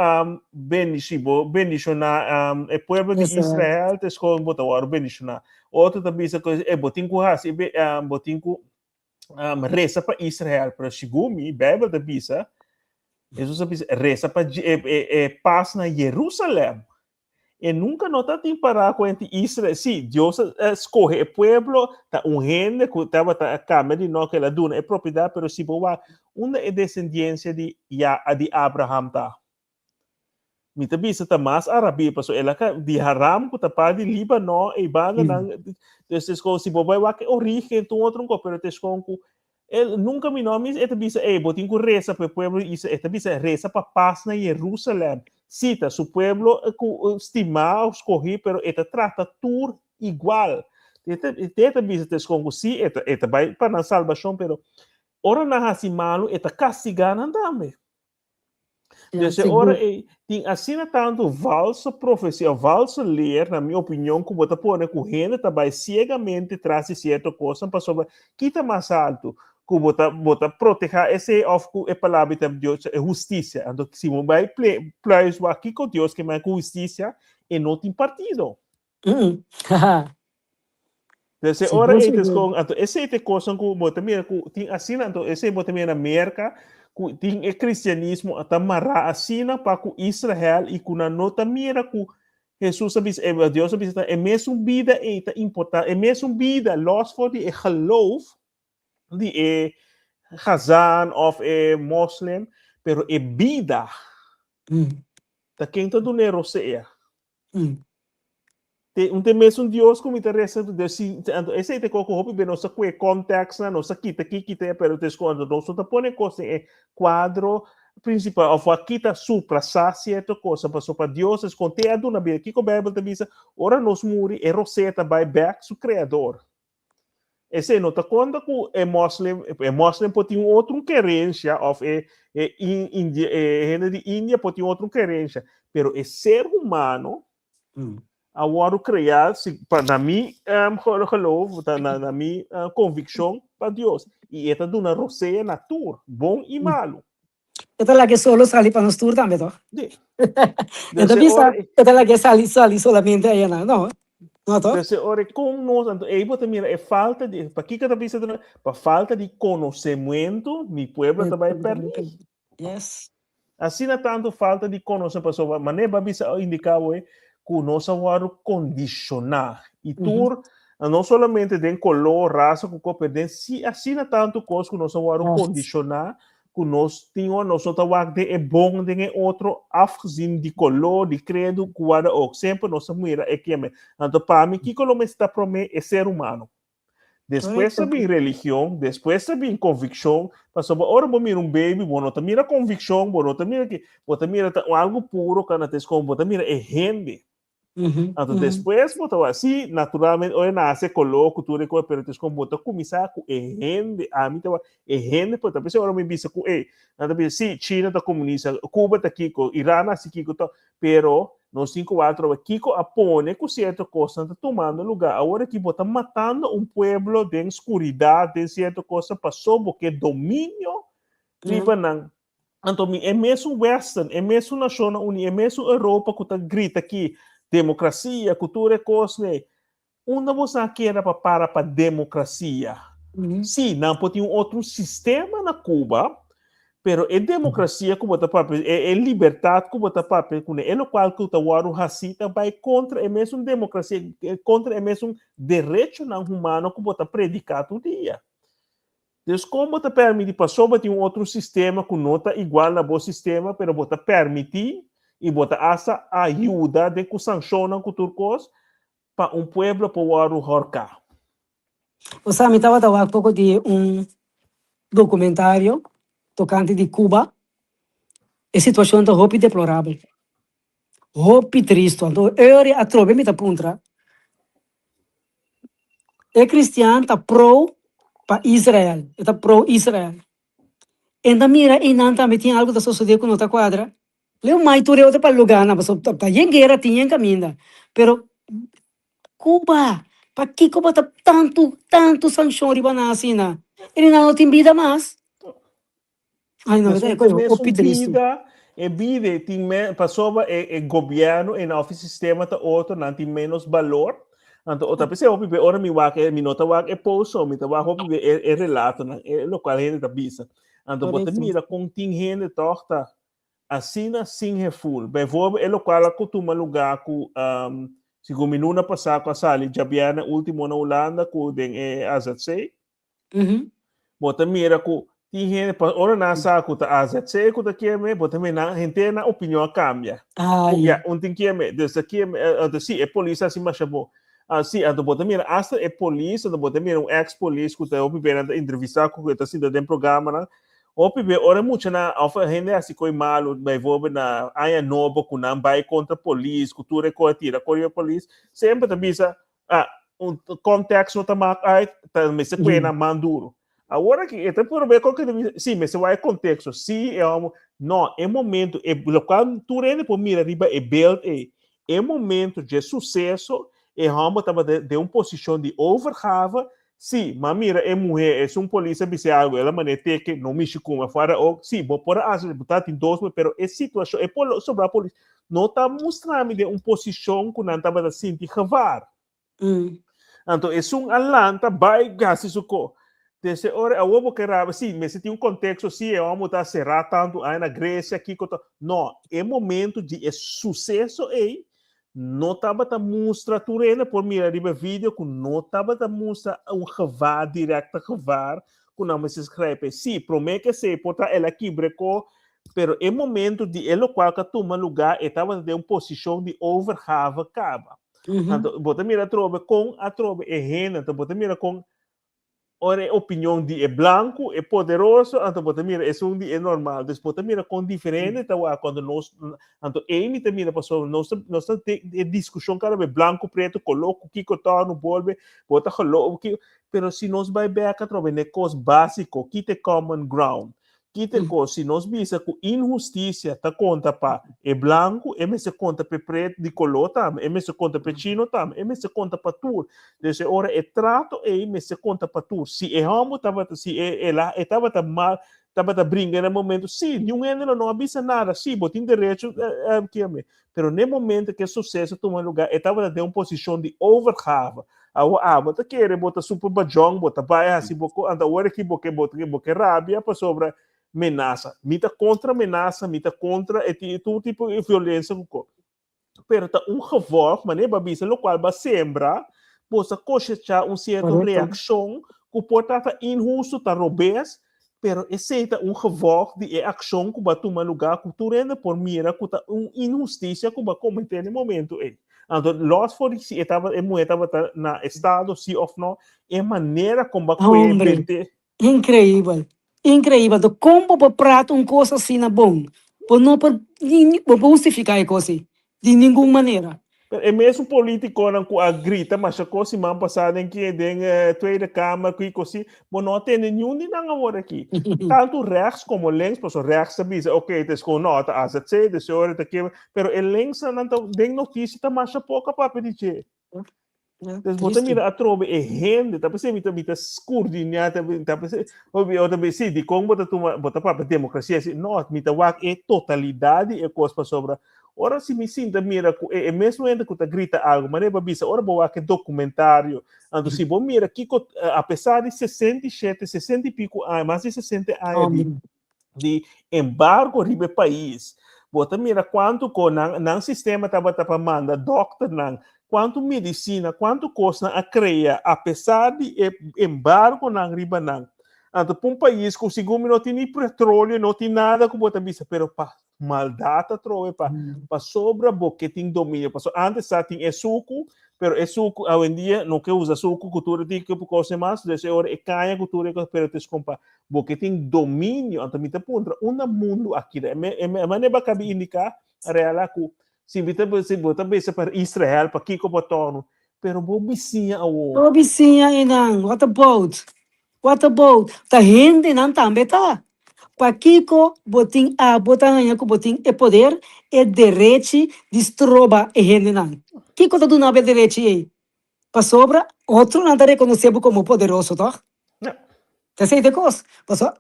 bendicionar o povo de Israel, te escolhe botar o bendicionar. Outro da bisa que é botin que has, botin que reza para Israel, para Shigumi, Bíblia da bisa, Jesus bisa reza para paz na Jerusalém. E nunca nota tem parar com entre Israel. Sim, Deus escolhe o povo, tá gente que estava a câmara de nós que ela dona é propriedade, mas se boa uma é descendência de Abraham tá. Mita bisa tá mais árabe, passo ela de Haram que tá para de Líbano e banda não desses coisas se boa vai que origem do outro copo, pero tescon que ele nunca me nome é bisa botin que reza para o povo isso é bisa reza para paz na Jerusalém. Cita, su pueblo estimado, escogido, pero esta trata tudo igual. Esta visita com si, esta vai para a salvação, pero ora na hasi malo, esta castigando também. Dessa hora, tem assim tanto falsa profecia, falsa ler, na minha opinião, que você pode que gente vai cegamente traz certa coisa para sobre que está mais alto. Que bota proteger esse of a palavra de Deus é justiça. Então, se você vai pleito aqui com Deus que mais justiça e não tem partido. Dessa hora então esse é coisa que bota mira que tem assim então esse bota mira na América que tem o cristianismo até marrar assim para que Israel e que na nota mira que Jesus sabe Deus sabe é mesmo vida é importante é mesmo vida los for de geloof de Hazan of a Muslim, pero é vida. Da quem tá do nero seja. Tem mesmo Deus como interessa de esse te coco hopi bem nossa que contexto na nossa kita pero te esconde nosso tá põe coisa é quadro principal of aqui tá supra certa coisa para Deus esconde a dona bem aqui com a Bíblia diz ora nos muri é roseta by back su criador. esse não está conta que é muslim pode ter outra querência, ou gente de Índia pode ter outra querência, pero é ser humano, a hora criar, na minha geloof, na minha convicção para Deus, e esta de uma roceia natura, bom e malo. Esta lá que solo sali para nos tour também, tá? Esta esta lá que sali solamente aí, não? Não, tá? Dessa hora com nós, aí você mira, é falta de, para que cada vez para falta de conhecimento, mi pueblo também perde. Yes. Assim não tanto falta de conhecimento, pessoal, mas nem para bisa indicar que nós vamos condicionar e tudo, não somente de color, raça, que se assim não tanto coisa que nós vamos condicionar, que nós temos, nós vamos é bom de outro, afgezien de color, de credo, que ou sempre nós mira é que então para mim que como está prometendo é ser humano. Depois sabe religião, depois sabe convicção, mas agora vou mirar baby, não tá mira convicção, não tá mira que, você mira algo puro, que não tem como, você mira é gente. Então depois, você assim, naturalmente, hoje nasce, coloca, tudo que pero tem como você começar com gente, a mim é gente, porque talvez agora me visa com sim, China está comunista, Cuba está aqui, Irã está aqui, pero nos 5-4 aqui apone com certa coisa está tomando lugar. Agora que você matando pueblo de escuridão, de certa coisa passou porque domínio viva não. Então é mesmo Western, é mesmo Nações Unidas, é mesmo Europa que está grita aqui democracia, cultura, coisa, onde você quer para democracia? Sim, não pode ter outro sistema na Cuba, pero é democracia como está papel, é liberdade como está papel, é o qual que o racista vai contra, é mesmo democracia, contra é mesmo direito não humano como está predicado todo dia. Então, como está permite para ter outro sistema que não está igual ao bom sistema, pero está permitir e bota essa ajuda de que sanciona com turcos para pueblo poder horcar. O Sam estava há pouco de documentário tocante de Cuba. A situação está muito deplorável. Muito triste. Então, eu a trobe me puntra. É cristiano está pro para Israel. Está pro Israel. Ainda mira e não também tinha algo da sociedade que não está quadra. Leo mai tu reo te para lugar na paso ta yen guerra tinha caminda. Pero Cuba, para que Cuba tá tanto sanção riba na assina. Ele não tem vida mais. Ai não, é coisa vida, é vida, tem passou é governo e o sistema tá outro, não tem menos valor. Então, outra pessoa hope ora mi nota é pouso, mi tava hope é relato, é local gente da bisa. Então, você mira contingente torta assina sem refúgio. Bijvoorbeeld, é o qual acostuma lugar com segundo minuto passado com a sala, já via na última na Holanda com den AZC. Bota mira com tem gente para ora na sala com a AZC com daqui me, bota me na gente na opinião cambia. Já tem que me, desde aqui se é polícia assim mais bom. Assim, então bota mira hasta é polícia, então bota mira ex-polícia que tá ouvindo entrevistar com que tá assim dentro do programa. Opi ora muito na alfa gente assim coi malo, vai vou na aia novo com não vai contra polícia, cultura que tira com a polícia, sempre tá bisa contexto tá mais tá me se pena manduro. Agora que até por ver qual que sim, mas vai contexto, sim não é momento é local tu rende por mira riba é build é momento de sucesso e ramo tava de posição de overgave. Sim, mas mira, é mulher, é polícia, se algo, ela manete que não mexe com a fora, ou sim, vou por a botar em dois, mas é situação, é sobre a polícia, não está mostrando de posição que não estava assim de cavar. Então, é alanta, vai gastar isso com. Desse hora, eu vou querer, sim, mas se tem contexto, sim, vamos estar será tanto aí na Grécia, aqui, não, é momento de sucesso aí. Não estava a mostrar turena por mirar o vídeo que não estava a mostrar cavar direto cavar que não se escreve sim promete que se porta ela aqui brecou pero é momento de ele qual que toma lugar estava de uma posição de overhave cava então bota mira trobe com a trobe é rena então bota mira com ora a opinião de é branco, é poderoso, então bota mira, é um dia é normal. Depois bota mira com diferente, tá quando nós, então ele te mira passou, nós tem discussão cada vez branco, preto, coloco, que cotar no bolbe, bota coloco, que, pero se nós vai ver a trove ne cos básico, que te common ground. Que te cos, se nós visa com injustiça, tá conta pa é branco, é se conta pe preto de color tam, é se conta pe chino tam, é se conta pa tur. Desse ora é trato e se conta para tu. Se é homo, se é lá, estava mal, estava brincando no momento, sim, nenhum gênero não avisa nada, sim, botem direito, que é, pero no momento que o sucesso toma lugar, estava de uma posição de overgave. Bota querer, bota super bajong, bota baia, assim, anda hora que boque rabia para sobre ameaça. Mita contra ameaça, mita contra todo tipo de violência. Pero tá gevolg, mas nem babisa, no qual vai sembrar, possa cosechar certa reação que pode estar injusto, tá robês, pero esse é gevolg de ação que vai tomar lugar, que tu rende por mira, que tá injustiça que vai cometer no momento. Então, nós for se estava na estado, se ou não, é maneira como vai cometer. Incrível. Incrível. Então, como para prato coisa assim na bom? Por não por justificar a coisa. De nenhuma maneira. É mesmo político não a grita, mas a coisa semana passada em que tem Tweede Kamer, que assim, mas não tem nenhum de não agora aqui. Tanto rechts como links, mas o rechts sabe, ok, é com nota, a ZC, de senhora, tá aqui, pero o links não tem notícia, tá mais pouca para pedir. Então, você mira a trova é rende, tá pensando, mita escurdinha, tá pensando, outra vez, sim, de como bota para democracia, não, mita wak é totalidade, é coisa para sobra. Ora, se me sinta, mira, é mesmo ainda que tu grita algo, mas é babisa, ora, boa que documentário, então, se você mira, aqui, apesar de 67, 60 e pico anos, mais de 60 anos de embargo no país, você mira quanto com o sistema estava para mandar doctor, quanto medicina, quanto custa a criar, apesar de embargo na riba não. Então, para um país que segundo não tem nem petróleo, não tem nada que você bisa, pero para maldade trove para sobra porque tem domínio. Antes já tinha suco, pero é suco hoje em dia não que usa suco, cultura tem que coisa mais, desse hora é canha cultura que pero te compa, porque tem domínio, então me te pontra mundo aqui, mas não vai caber indicar real que se você pensa para Israel, para Kiko Botono, pero bobicinha ao. Bobicinha e não, what about? What about? Tá gente não também tá. Para Kiko botin a botanha que botin é poder é direito destroba e gente não. Kiko tá do nave direito aí. Para sobra outro não tá reconhecido como poderoso, tá? Não. Tá sei de coisa. Passou.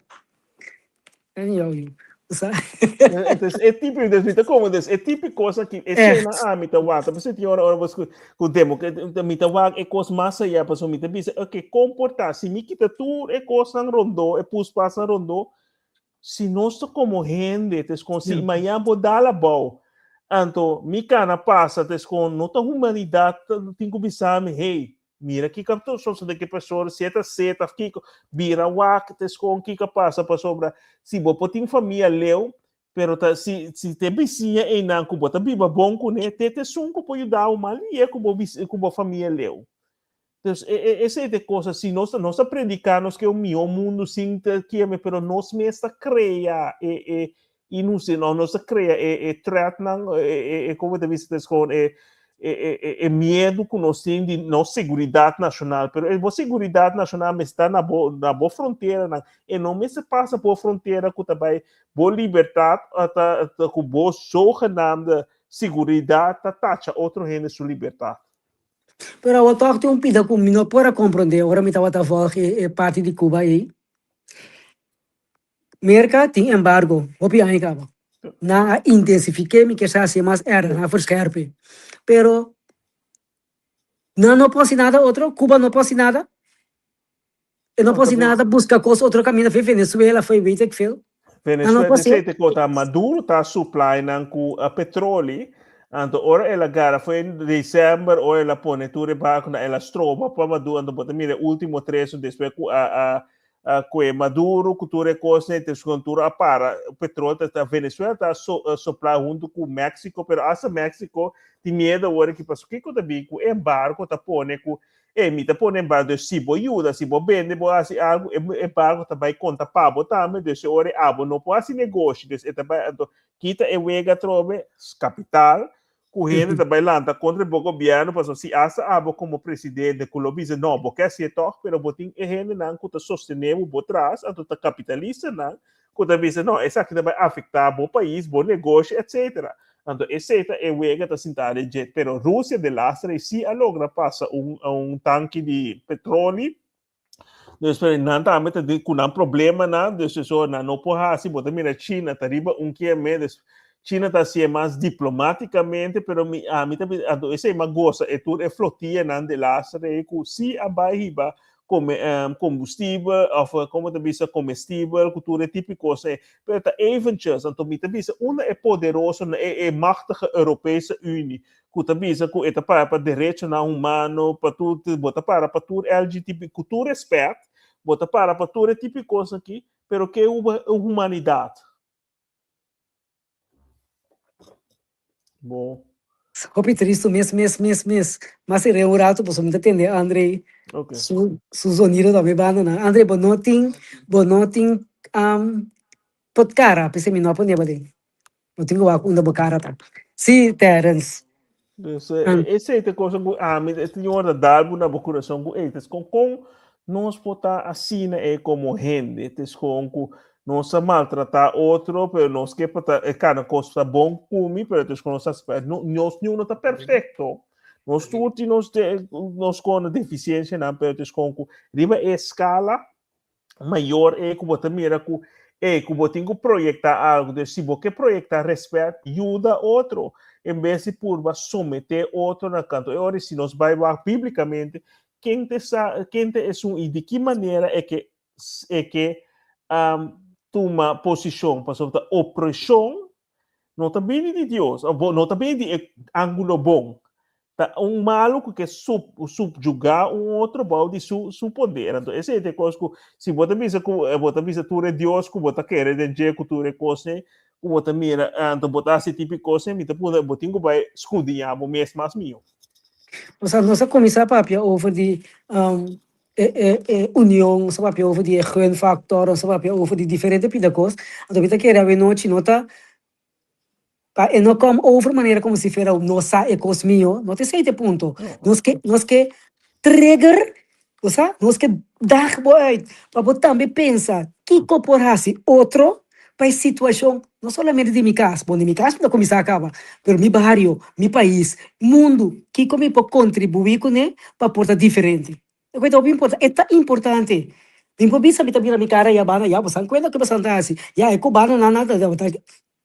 É típico, como é típico coisa que é cena mita wata, você tem hora você com demo que mita wata é coisa massa ya para mita bisa, ok, comportar se me quita tudo é coisa rondo, é pus passa rondo, se nós como gente, tes com se amanhã bodala bom, então me cana passa tes com nota humanidade tem que bisar me hey mira que captou só de que pessoa seta que vira wak tes com que passa para sobra se bo potin família leu pero ta se te vizinha e não que bota biba bom com né te sunco pode dar uma ali é como família leu. Então, essa é de coisa, se nós predicarmos que o meu mundo sim que é, pero nós mesmo cria e não sei, nós cria tratam como te viste com medo que nós temos de nossa segurança nacional, pero a segurança nacional está na boa fronteira, e não me se passa por fronteira que também boa liberdade, com boa sogenamde segurança, taxa outro gente sua liberdade. Pero eu estou tem pida com não para compreender, agora me estava a falar que é parte de Cuba aí. Merca tem embargo, opia aí cabo. Na intensifiquei que já se mais era na forskerpe. Pero não posso nada outro, Cuba não posso nada. Eu não posso nada buscar coisa outro caminho foi Venezuela, foi bem que fez. Venezuela tem que tá Maduro tá supply com a petróleo. Então, ora ela gara foi em dezembro, ou ela põe tudo para quando ela estroba para Maduro, então bota mira último trecho depois com Maduro, que tudo é coisa, tem tudo a para o petróleo da Venezuela tá supply junto com o México, pero essa México tem medo agora que passou que também com embargo tá põe com me tá pondo embaixo, se você ajuda, se você vende, você algo, é pago, também conta pago também, desse hora, não pode ser negócio, desse, quita e wega trobe capital, correndo também lá, contra o governo, para se essa abo como presidente, Colômbia, diz, não, porque assim é toque, pero botin é gente, não, que tá sostenendo, por trás, a tá capitalista, não, que tá dizendo, não, essa aqui vai afetar o país, o negócio, etc. Então, esse é o que está sentado de jet, pero Rússia de lastre, se a logra passa tanque de petróleo, depois não também com um problema, não, depois não pode assim, botar mira China, tá riba que é menos, China está assim mais diplomaticamente, pero a mim também, esse é uma gosta, é tudo é flotia, não de lastre, que se a barriga combustível, of como também se comestível, cultura típico, pero tá eventjes, então me também se uma é poderoso, é machtige Europese Unie, que também se que é para direito na humano, para tudo, bota para tudo LGBT, cultura respeito, bota para tudo típico aqui, pero que é humanidade. Bom. Hopi triste mês. Mas é um rato, você me entender, Andrei. Okay. Su sonido também banda, né? Andrei, bonotin, pot cara, pensei, não pode nem. Não tenho a unda bocara, tá? Sim, Terence. Esse é coisa que tem hora dar na coração com eles com nós botar assim é como gente eles com não se maltratar outro pero nós que para cada coisa bom comer pero eles com nós não está perfeito nós tudo nós com deficiência não pero eles com riba escala maior é que botar mira que botar que projetar algo de se você projetar respeito ajuda outro em vez de por someter outro na canto. Agora, se nós vai biblicamente, quem te é de que maneira é que toma posição para sobre a opressão, não também de Deus, não também de ângulo bom. Tá maluco que subjugar outro balde su poder. Então, esse é a coisa que se você pensa que você tu é Deus, que você quer dizer que tu é coisa, bota mira, então botar esse tipo de coisa, me pode botinho vai escudinhar o mês mais meu. Nossa comissão papia over die união, nossa papia over die gunfactor, nossa papia over die diferente pidacos. Então kita quer haver noite nota e não como over maneira como se fera nossa ecosmio, não te sei de ponto. Nós que trigger, nós que dar boy, para também pensar que corporasse outro para a situação, não somente de minha casa, bom, de minha casa não começar a acabar, mas meu barrio, meu país, mundo, que como pode contribuir com ele para portar diferente. Eu acho que é tão importante. Não pode saber também na minha cara, já bana, já você conhece que você está assim, já é cubano, não nada,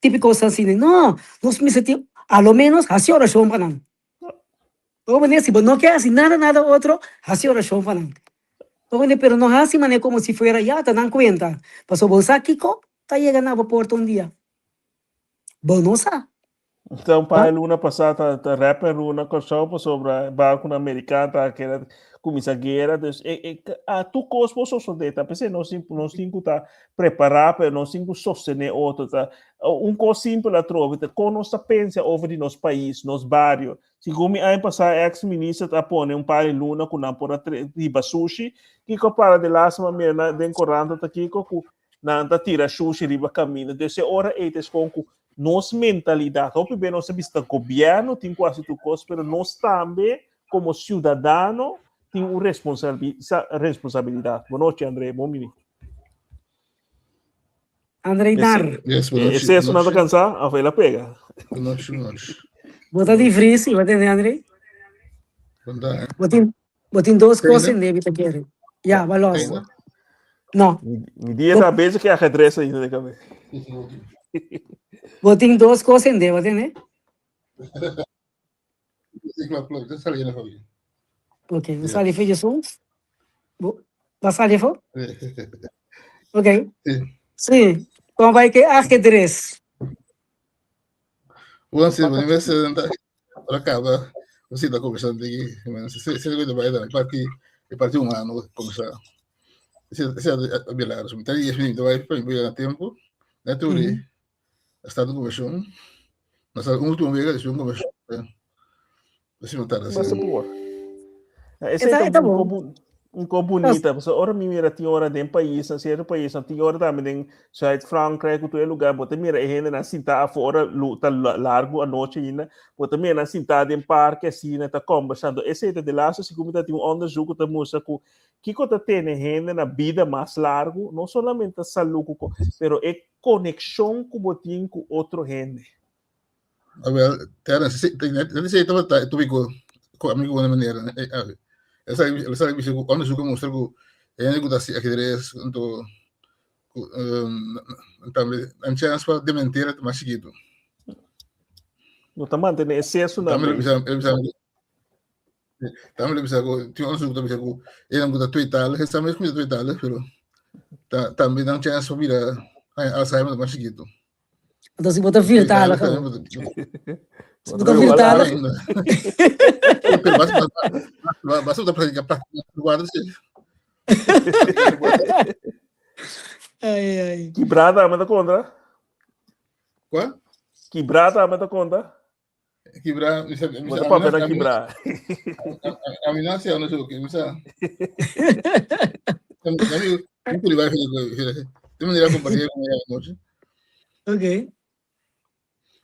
típico assim, não, nós me sentimos, a lo menos, assim oração para nós. Vamos nesse, não quer assim, nada outro, assim oração para nós. Pero no así mané como si fuera ya, te dan cuenta. Pasó vos aquí, está llegando a porta dia. Bonosa. Então, para a luna passada, a rapper luna começou sobre barco americano, que era comissagueira, a tu cospo sociedade, pensei nós temos que estar preparar para nós temos que sostener outro, coisa simples a trova, com nossa pensa over de nosso país, nosso bairro. Se como ano passado ex-ministro tá pondo par de luna com nampora de sushi, que para de lá sama minha den correndo tá aqui com na tira sushi riba caminho, desse hora eles com nossa mentalidade, ou bem nós vista governo tem quase tudo coisa, mas nós também como cidadão tem uma responsabilidade. Boa noite, André. Bom menino. André Nar. Esse é nada cansar, a vela pega. Boa noite. Bota de frise, vai ter André? Botin duas coisas em débito aqui. Já, balos. Não. Me diz a vez que a redressa ainda de cabeça. Botin duas coisas em débito, né? Ok, você ali fez isso? Você ali foi? Ok. Sim. Como vai que ajedrez? Once para acaba, você está conversando aqui, mas se vai dar para partir ano começar. Se é belar, se tem isso ainda vai para ir a tempo, né tudo. Está do conversão. Mas a última vez que eu conversou, você não está assim. Esse é Tá bom. um pouco bonita, porque ora me mira tinha hora de país, em certo país, tinha hora também em Zuid-Frankrijk, que tu é lugar, bota mira ainda na cinta fora, luta largo a noite ainda, bota mira na cinta em parque assim, tá conversando. Esse é de lá, se como tá um onderzoek da música que tá tendo ainda na vida mais largo, não somente a saúde, pero é conexão com botinho com outro gente. A ver, não sei, tu bico, amigo de maneira, né? Ela sabe que quando eu mostro que é algo assim, ajedrez, então também a chance para de mentira é mais chiquito. Não tá mantendo excesso na Também mesa. também bisa ko tinha um suco bisa ko ele não tua Itália, essa mesmo tua Itália, pero também não chance para virar Alzheimer mais chiquito. Então, se botar virtual, acabou. Se botar Não, virtual. Basta da prática guarda se. Ai. Quebrada, mas da conta. Qual? Quebrada, mas da conta. Quebrar, Mas dá para ver quebrar. A mim não sei, eu não sei o que, não sei. Amigo, vai fazer. Tem maneira de compartilhar com ele.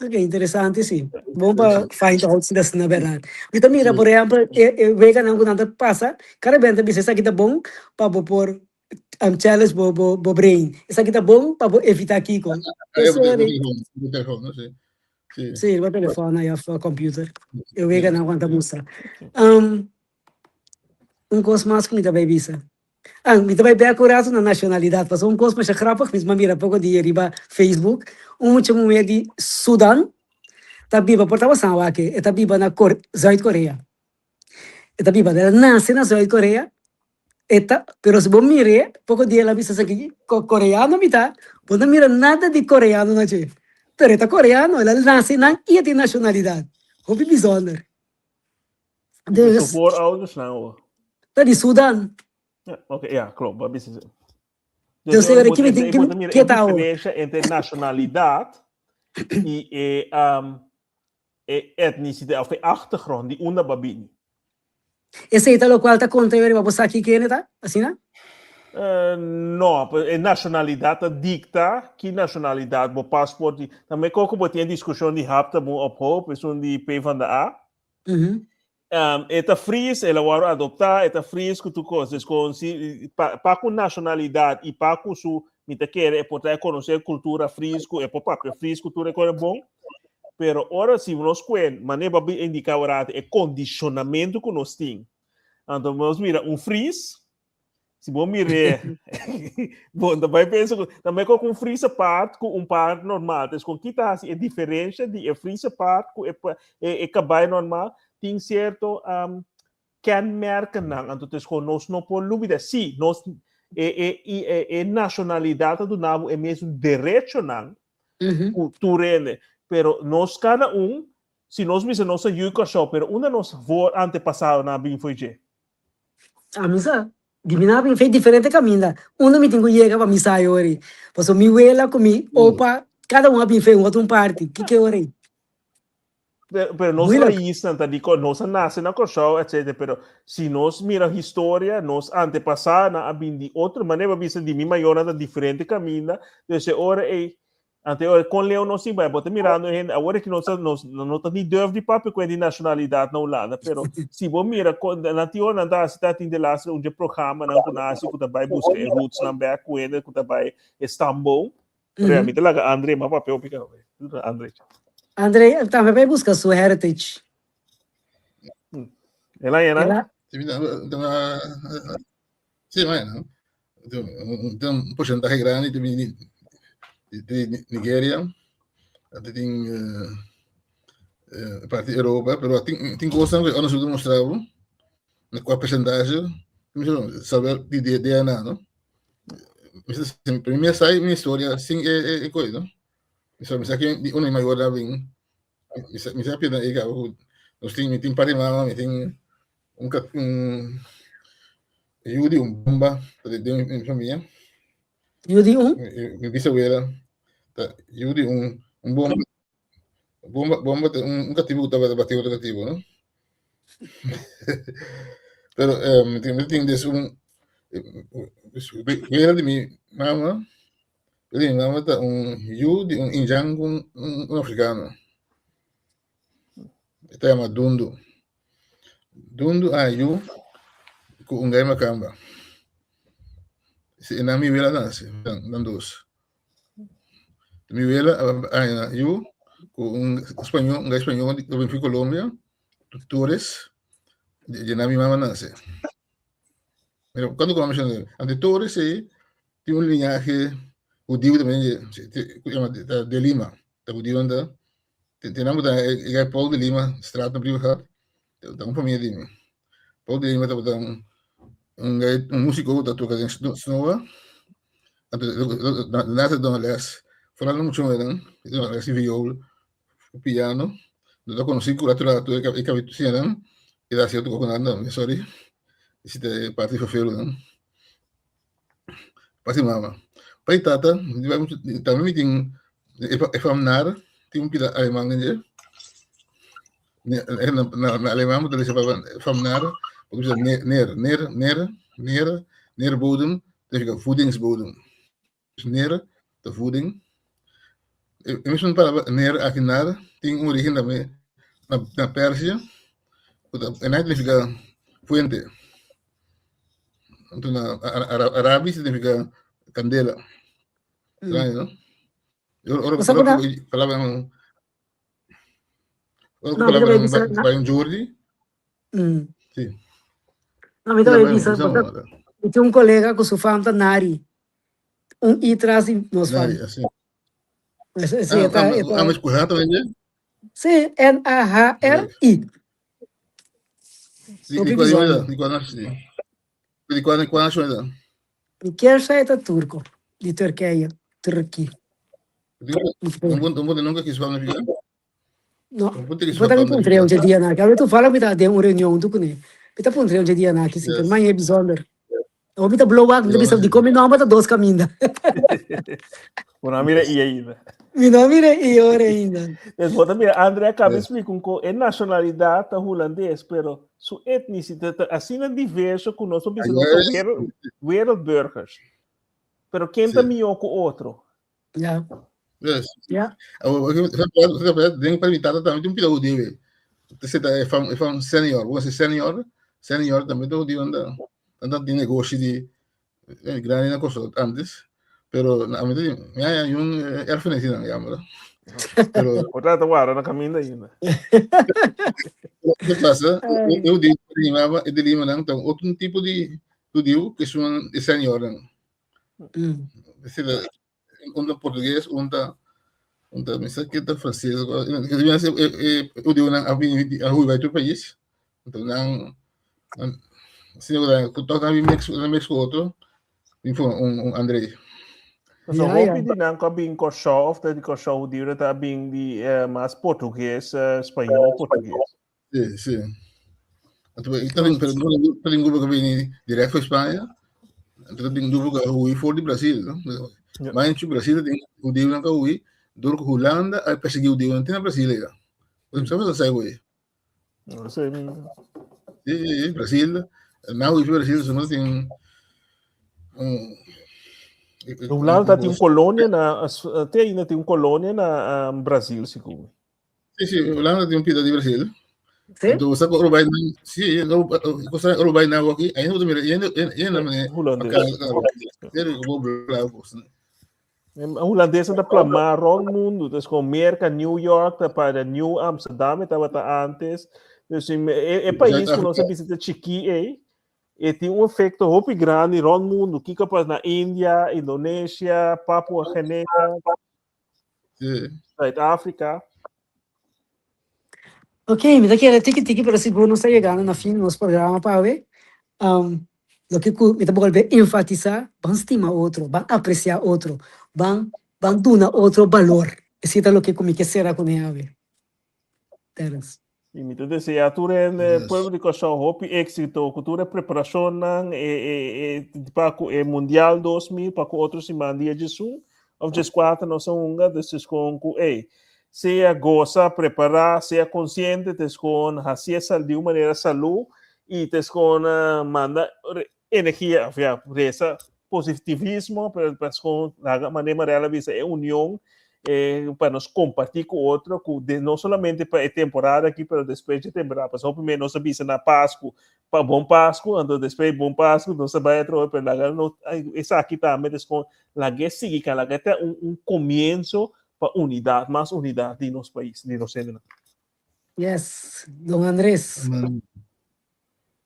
Ok, interessante, sim. Bom para find out se das na verdade. Então, mira, por exemplo, eu vejo que não passa, cada vez que isso aqui tá bom para pôr challenge bo brain. Isso aqui tá bom para evitar aqui com. O telefone, não sei. Sim, o telefone aí, o computer. Eu vejo que não aguenta mostrar. Coisa mais que me também visa. Me também bem curado na nacionalidade. Passou coisa mais grappig, mas mira, pouco de riba Facebook. Último mês de Sudão. Tá viva por tava são aqui. Tá viva na Zuid-Coreia. Tá viva, ela nasce na Zuid-Coreia. Pero se você mirar, pouco dia ela visa aqui coreano, mita. Você não mira nada de coreano na che. Pero tá coreano, ela nasce na e tem nacionalidade. Hobby bijzonder. Dus voorouders nou. Tá de Sudão. Oké, ja, klopt. Wat is het? Dus er moet een diferença entre nationaliteit en etniciteit, of de achtergrond, die onderbabini. Esse aí tá o qual tá contando para você aqui que tá? Assim, né? Não, a nacionalidade dicta que nacionalidade, o passaporte, também como tem discussão de rapta op hoop, is de P van de A. Eta fries, ela vai adotar, eta fries que tu coisas, com si, para com nacionalidade e para com su, me te quer, é poder conhecer cultura frisco, é para frisco, cultura é bom. Pero ora se nós quen, maneira para indicar ora é condicionamento que nós tem. Então nós mira fries, se bom mirar, bom também penso também com fries parte com parte normal, então com que tá é diferença de fries parte com é cabai normal. Tem certo kenmerken não, então nós não podemos dúvida, sim, nós nacionalidade do nabo é mesmo direito não, cultura, pero nós cada se nós vemos nossa educação, pero uma nossa vor antepassado na bem foi je. Misa, dimina bem fez diferente caminho, uma me tenho chega para misa hoje, pois o meu ela comi, opa, cada bem fez outro parte, que hoje? Pero nós raízes, digo, nós nasce na Corsão, etc. Pero se nós mira a história, nós antepassados, a bem de outra maneira, vista de mim maior, na diferente caminho, então ora anterior com Leão não se vai, bota mirando agora que nós não tem dúvida de papel com a nacionalidade na Holanda, pero se você mira na teoria não dá se tá tem de lá um programa não com nasce que vai buscar roots na back com ele que vai Istambul, realmente lá André mas papel pica André também vai buscar sua heritage. Ela é, né? Sim, mas tem porcentagem grande de Nigéria, tem parte da Europa, pero tem coisas que nós demonstramos com a percentagem, saber de DNA, não? Para mim sai minha história assim é coisa, não? Me sabe que uma maior da bem, me sabe que nós tem parte mama, tem Yudi bomba de minha família. Yudi minha bisabuela. Yudi bomba cativo que estava batendo cativo, não? Pero tem desse era de minha mama, tá yu de injang africano. Ita chama Dundu. Dundu yu ku ungai makamba. Se na mi vela nasce, dan dos. Mi vela yu ku espanhol, ungai espanhol de vem Colômbia, Torres, de na mi mama nasce. Pero quando começamos ante Torres tem linhagem judío também de Lima, da judío anda. Tenemos a Paul de Lima, Straat Brio gehad. Da uma família de mim. Paul de Lima estava músico da toca em Snowa. Naast het dan les. Vooral nog zo dan. Les viool, piano. Dat kon ik curator ik heb het zien dan. Ik dacht je ook dan, sorry. Is het party van veel dan. Party mama. Pai tata, também meeting van naar tem pila alemão nje. Na alemão dat is van naar. Ook zo neer bodem, dus voedingsbodem. Dus neer de voeding. Misschien para neer akinar, tem origem também na Pérsia. En aí significa fuente. Então na árabe significa candela. Claro, ¿no? Ora falavam un Jordi. Sì. No, mi dove visto, c'è un collega con su famta Nari. Un itras nos Nari, fan. sì. Sì, ma scusato vedi? Sì, N-A-H-R-I. Di qua nasce. Kersa è turco, di Turchia. Turchi. Un punto nunca quis falar na No, vou dar um treino de dia na. Quero tu fala que tá de uma reunião do que Pita um treino de dia na que sim, mas é bizarro. O bita blow up, não precisa de comer não, mas dois caminhos. Bueno, mira e ainda. Mira e ora ainda. Después mira, André acaba explicando que é nacionalidade holandês, pero sua etnicidade assim é diverso que nós somos wereldburgers. Pero quem também é com outro? Ja. Yes. Ja. Denk para imitar também um piloto dele. Você é fan senior, você senior também do dia anda de negócio de grande na coisa antes, pero a mim tem erfarenhet não jammer. Pero portanto agora na caminho ainda. O que passa? Eu digo de Lima não, então outro tipo de judeu que são senior não. Você onda português, onda mensagem que está francês. Eu digo na a rua vai do país. Então não se eu tocar na México outro, André. So hoop die dan kan bing corso of dat die corso die dat bing die mas português, espanhol, português. Sim. Então eu também pelo grupo que vem direto para Espanha. Então tem grupo que hui for de Brasil, não? Mas no Brasil tem o dia não que hui, dor que Holanda a perseguir o dia não tem na Brasília. Você sabe essa hui? Não sei. Brasil, na hui Brasil só não tem Holanda tem colônia na até ainda tem colônia na Brasil, segundo. Sim, Holanda tem pedaço de Brasil. Sim? Então você Uruguai, sim, você Uruguai não aqui, ainda você mira, ainda holandês. Holandês anda plamar rond mundo, dus com merca New York para New Amsterdam, estava antes. Dus é país que nós visita chiqui, e tem efeito muito grande rond mundo, que capaz na Índia, Indonésia, Papua Guiné, Sudáfrica. Ok, me dá aquele tique para seguro não está chegando na fim do nosso programa para ver. Lo que me dá volver enfatizar, vamos estimar outro, vamos apreciar outro, vamos dar outro valor. Esse é o que comigo será com ele. Terence. E me tudo isso, a tua público só hope éxito, cultura preparação para o mundial 2000 para outros semana de Zoom, ou de 4 não são uma desses com seja goza preparar, seja consciente de fazer de uma maneira saúde e te con manda energia, essa positivismo, pero com a maneira ela visa é união para nós compartilhar com o outro, não somente para a temporada aqui, mas depois de temporada. Mas o primeiro nós avisa na Páscoa, para bom Páscoa, então depois bom Páscoa, nós vai entrar para lá, essa aqui também com a guerra seguinte, a guerra começo para unidade, mais unidade de nosso país, de nosso centro. Yes, Don Andrés.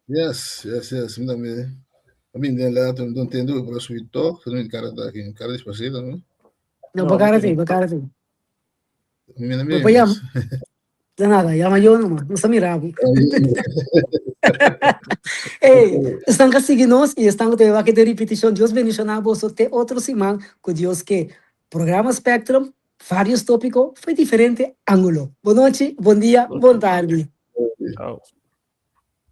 Yes. A mim, lá, não entendo para subir todo, não cara daqui, cara despacito, não? No, bacárate. Mira, Pues llama. De nada, llama yo nomás, no está mirando. Estão seguindo e estão tendo aqui de repetição. Deus bendicionar a você até outro semana, com Deus que programa Spectrum, vários tópicos, foi diferente ângulo. Boa noite, bom dia, boa tarde. Ciao.